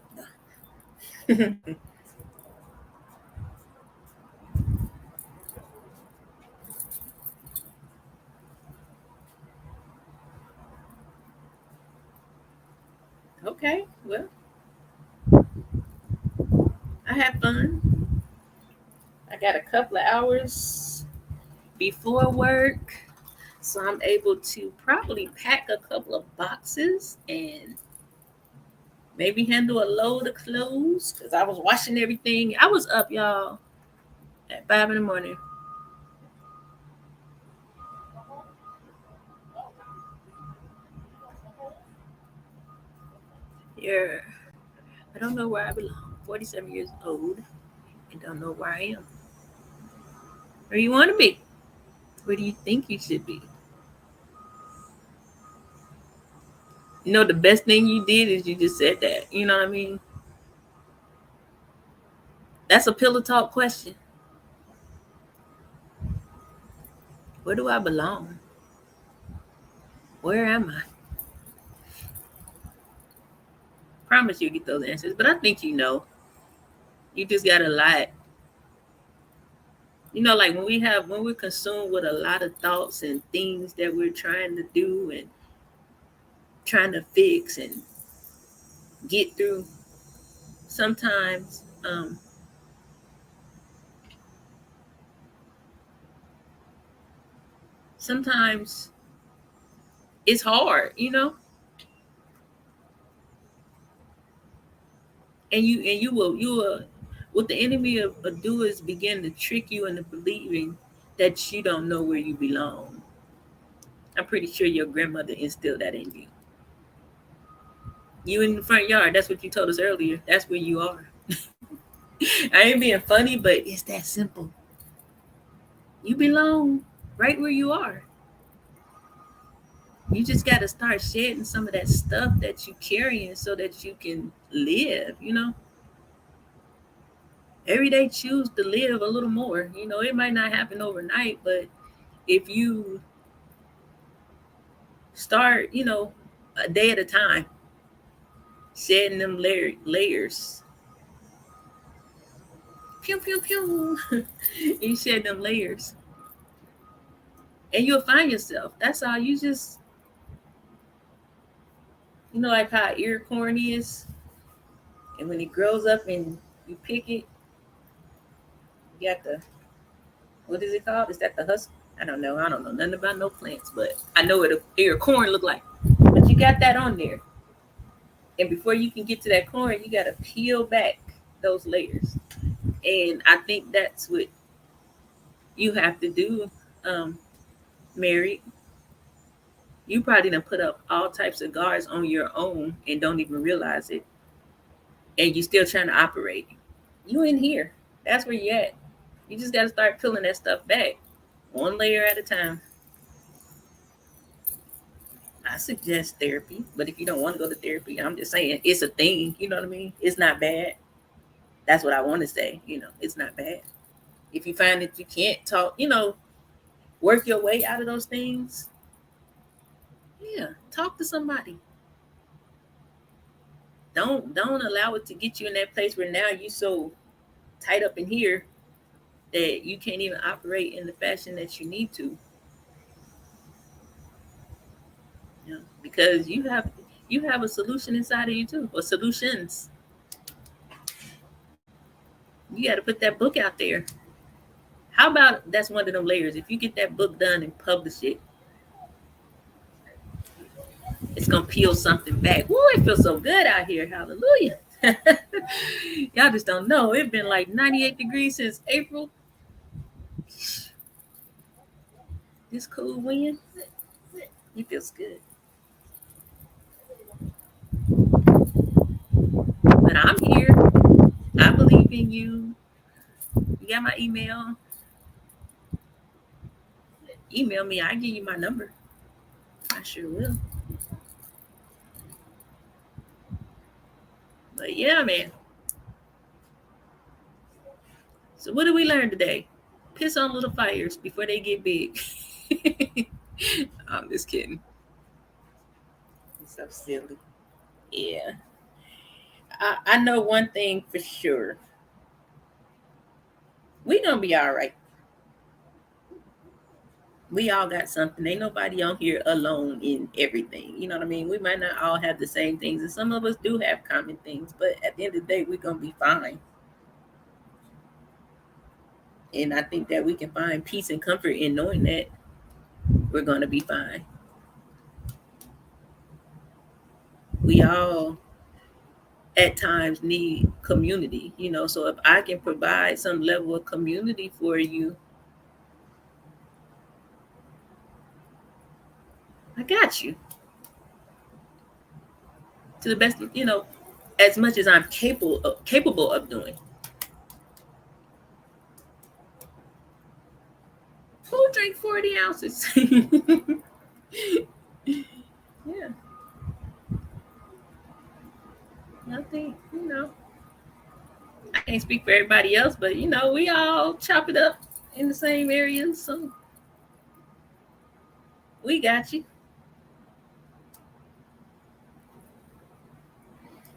Okay, well, I had fun. I got a couple of hours before work, so I'm able to probably pack a couple of boxes and maybe handle a load of clothes because I was washing everything. I was up, y'all, at 5 in the morning. Yeah, I don't know where I belong. 47 years old and don't know where I am. Where you want to be? Where do you think you should be? You know, the best thing you did is you just said that. You know what I mean? That's a pillow talk question. Where do I belong? Where am I? Promise you'll get those answers, but I think you know. You just got a lot. You know, like when we're consumed with a lot of thoughts and things that we're trying to do and trying to fix and get through, sometimes sometimes it's hard, you know? And you will what the enemy will do is begin to trick you into believing that you don't know where you belong. I'm pretty sure your grandmother instilled that in you. You in the front yard, that's what you told us earlier. That's where you are. I ain't being funny, but it's that simple. You belong right where you are. You just got to start shedding some of that stuff that you carrying so that you can live, every day choose to live a little more. It might not happen overnight, but if you start, a day at a time, shedding them layers. Pew, pew, pew. You shed them layers. And you'll find yourself. That's all. You just, like how ear corn is. And when it grows up and you pick it, you got the, what is it called? Is that the husk? I don't know. I don't know nothing about no plants, but I know what an ear corn look like. But you got that on there. And before you can get to that corn, you got to peel back those layers. And I think that's what you have to do, married. You probably done put up all types of guards on your own and don't even realize it. And you still trying to operate. You in here. That's where you at. You just got to start peeling that stuff back, one layer at a time. I suggest therapy, but if you don't want to go to therapy, I'm just saying it's a thing. You know what I mean? It's not bad. That's what I want to say. It's not bad. If you find that you can't talk, work your way out of those things, yeah, talk to somebody. Don't allow it to get you in that place where now you so tied up in here that you can't even operate in the fashion that you need to. Because you have a solution inside of you too, or solutions. You got to put that book out there. How about that's one of them layers? If you get that book done and publish it, it's gonna peel something back. Woo, it feels so good out here. Hallelujah. Y'all just don't know. It's been like 98 degrees since April. This cool wind, it feels good. But I'm here. I believe in you. You got my email. Email me. I'll give you my number. I sure will. But yeah, man. So what did we learn today? Piss on little fires before they get big. I'm just kidding. It's so silly. Yeah. I know one thing for sure. We gonna be all right. We all got something. Ain't nobody on here alone in everything. You know what I mean? We might not all have the same things, and some of us do have common things, but at the end of the day, we're gonna be fine. And I think that we can find peace and comfort in knowing that we're gonna be fine. We all at times need community, so if I can provide some level of community for you, I got you. To the best, as much as I'm capable of doing. Who drink 40 ounces? Yeah. I think, I can't speak for everybody else, but we all chop it up in the same areas, so we got you.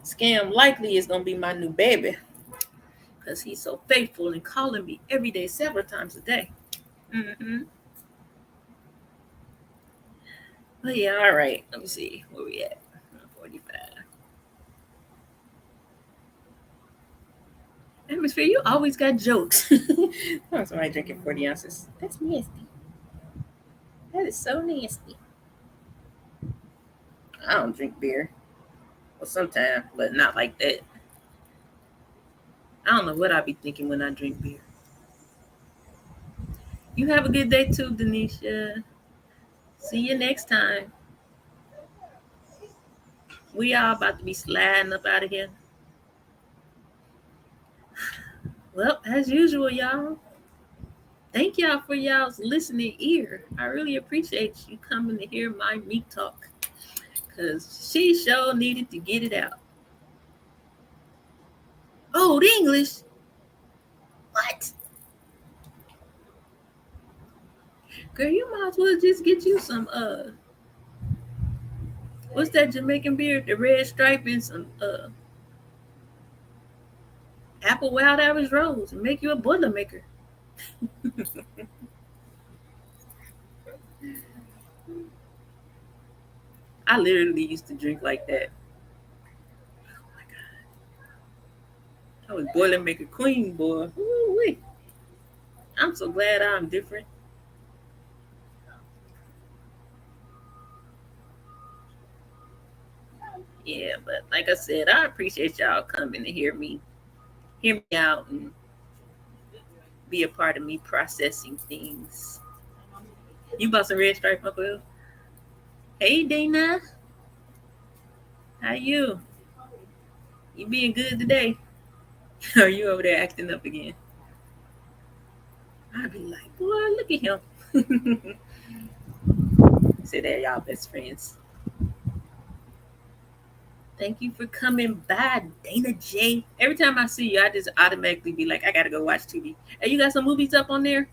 Scam likely is gonna be my new baby because he's so faithful and calling me every day, several times a day. Mm-hmm. But yeah, all right. Let me see where we at. 45. Atmosphere, you always got jokes. Oh, somebody drinking 40 ounces. That's nasty. That is so nasty. I don't drink beer. Well, sometimes, but not like that. I don't know what I be thinking when I drink beer. You have a good day too, Denisha. See you next time. We all about to be sliding up out of here. Well, as usual, y'all. Thank y'all for y'all's listening ear. I really appreciate you coming to hear my meat talk. Cause she sure needed to get it out. Old English? What? Girl, you might as well just get you some what's that Jamaican beer? The red stripe and some apple wild Irish rose and make you a Boilermaker. I literally used to drink like that. Oh my god. I was Boilermaker queen, boy. Ooh-wee. I'm so glad I'm different. Yeah, but like I said, I appreciate y'all coming to hear me out and be a part of me processing things. You bought some red stripe, Uncle Will? Hey Dana, how you? You being good today? Are you over there acting up again? I'd be like, boy, look at him. Say they're y'all best friends. Thank you for coming by, Dana J. Every time I see you, I just automatically be like, I gotta go watch TV. Hey, you got some movies up on there?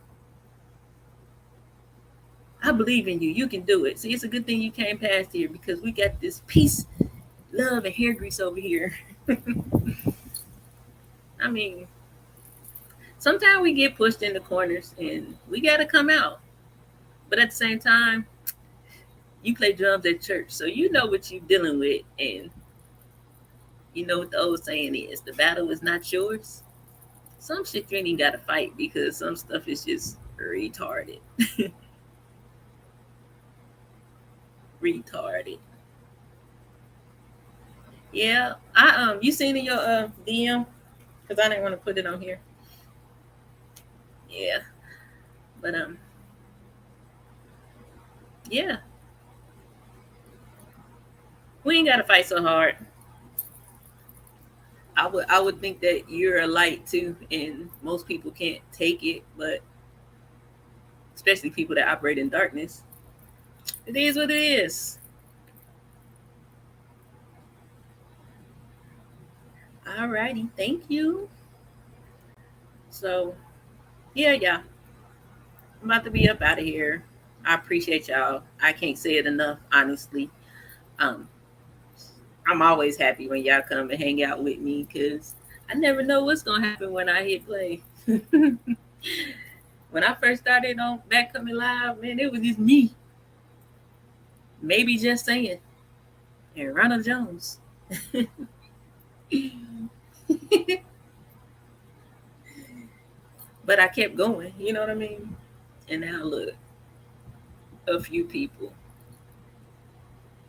I believe in you. You can do it. See, it's a good thing you came past here because we got this peace, love, and hair grease over here. I mean, sometimes we get pushed in the corners and we got to come out. But at the same time, you play drums at church, so you know what you're dealing with. And you know what the old saying is, the battle is not yours. Some shit you ain't even got to fight because some stuff is just retarded. Retarded. Yeah, you seen in your DM because I didn't want to put it on here. Yeah, but yeah, we ain't gotta fight so hard. I would think that you're a light too, and most people can't take it, but especially people that operate in darkness. It is what it is. Alrighty, thank you. So yeah, I'm about to be up out of here. I appreciate y'all. I can't say it enough, honestly. Um, I'm always happy when y'all come and hang out with me because I never know what's gonna happen when I hit play. When I first started on Back Coming Live, man, it was just me. Maybe just saying. And Ronald Jones. But I kept going, you know what I mean? And now look, a few people.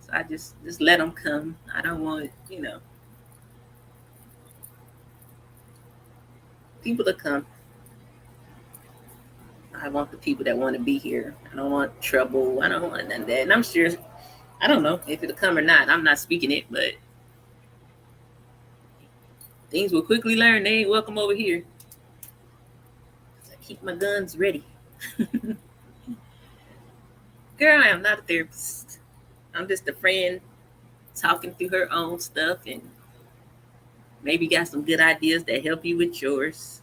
So I just let them come. I don't want, people to come. I want the people that want to be here. I don't want trouble. I don't want none of that. And I'm sure, I don't know if it'll come or not. I'm not speaking it, but things will quickly learn they ain't welcome over here. So I keep my guns ready. Girl, I am not a therapist. I'm just a friend talking through her own stuff and maybe got some good ideas that help you with yours.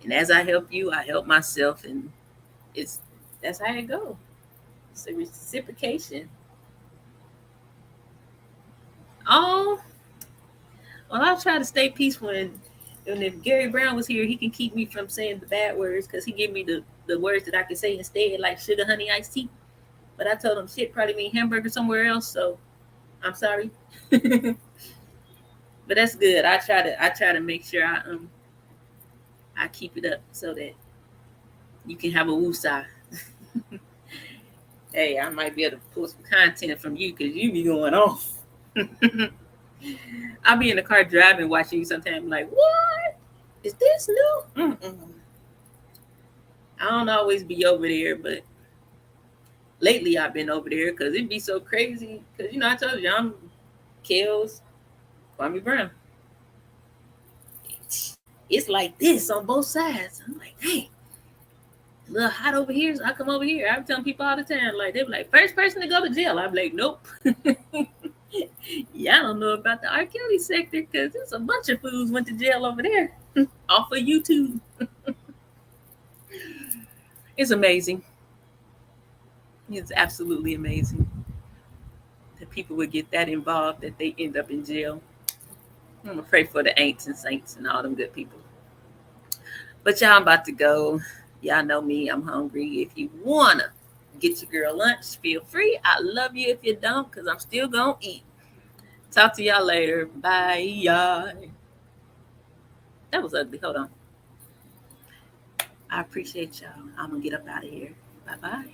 And as I help you, I help myself, and it's that's how it goes. It's a reciprocation. Oh, well, I'll try to stay peaceful, and if Gary Brown was here, he can keep me from saying the bad words because he give me the words that I can say instead, like sugar, honey, iced tea. But I told him shit probably mean hamburger somewhere else, so I'm sorry. But that's good. I try to make sure I keep it up so that you can have a woosah. Hey, I might be able to pull some content from you because you be going off. I'll be in the car driving, watching you sometimes. Like, what is this new? Mm-mm. I don't always be over there, but lately I've been over there because it'd be so crazy. Because I told you I'm Kels, Kwame Brown. It's like this on both sides. I'm like, hey. A little hot over here, so I come over here. I'm telling people all the time, like, they're like, first person to go to jail. I'm like, nope. Yeah, I don't know about the R. Kelly sector because there's a bunch of fools went to jail over there off of YouTube. It's amazing. It's absolutely amazing that people would get that involved that they end up in jail. I'm afraid for the ain'ts and saints and all them good people. But y'all, I'm about to go. Y'all know me. I'm hungry. If you wanna get your girl lunch, feel free. I love you if you don't, because I'm still gonna eat. Talk to y'all later. Bye. That was ugly. Hold on. I appreciate y'all. I'm gonna get up out of here. Bye bye.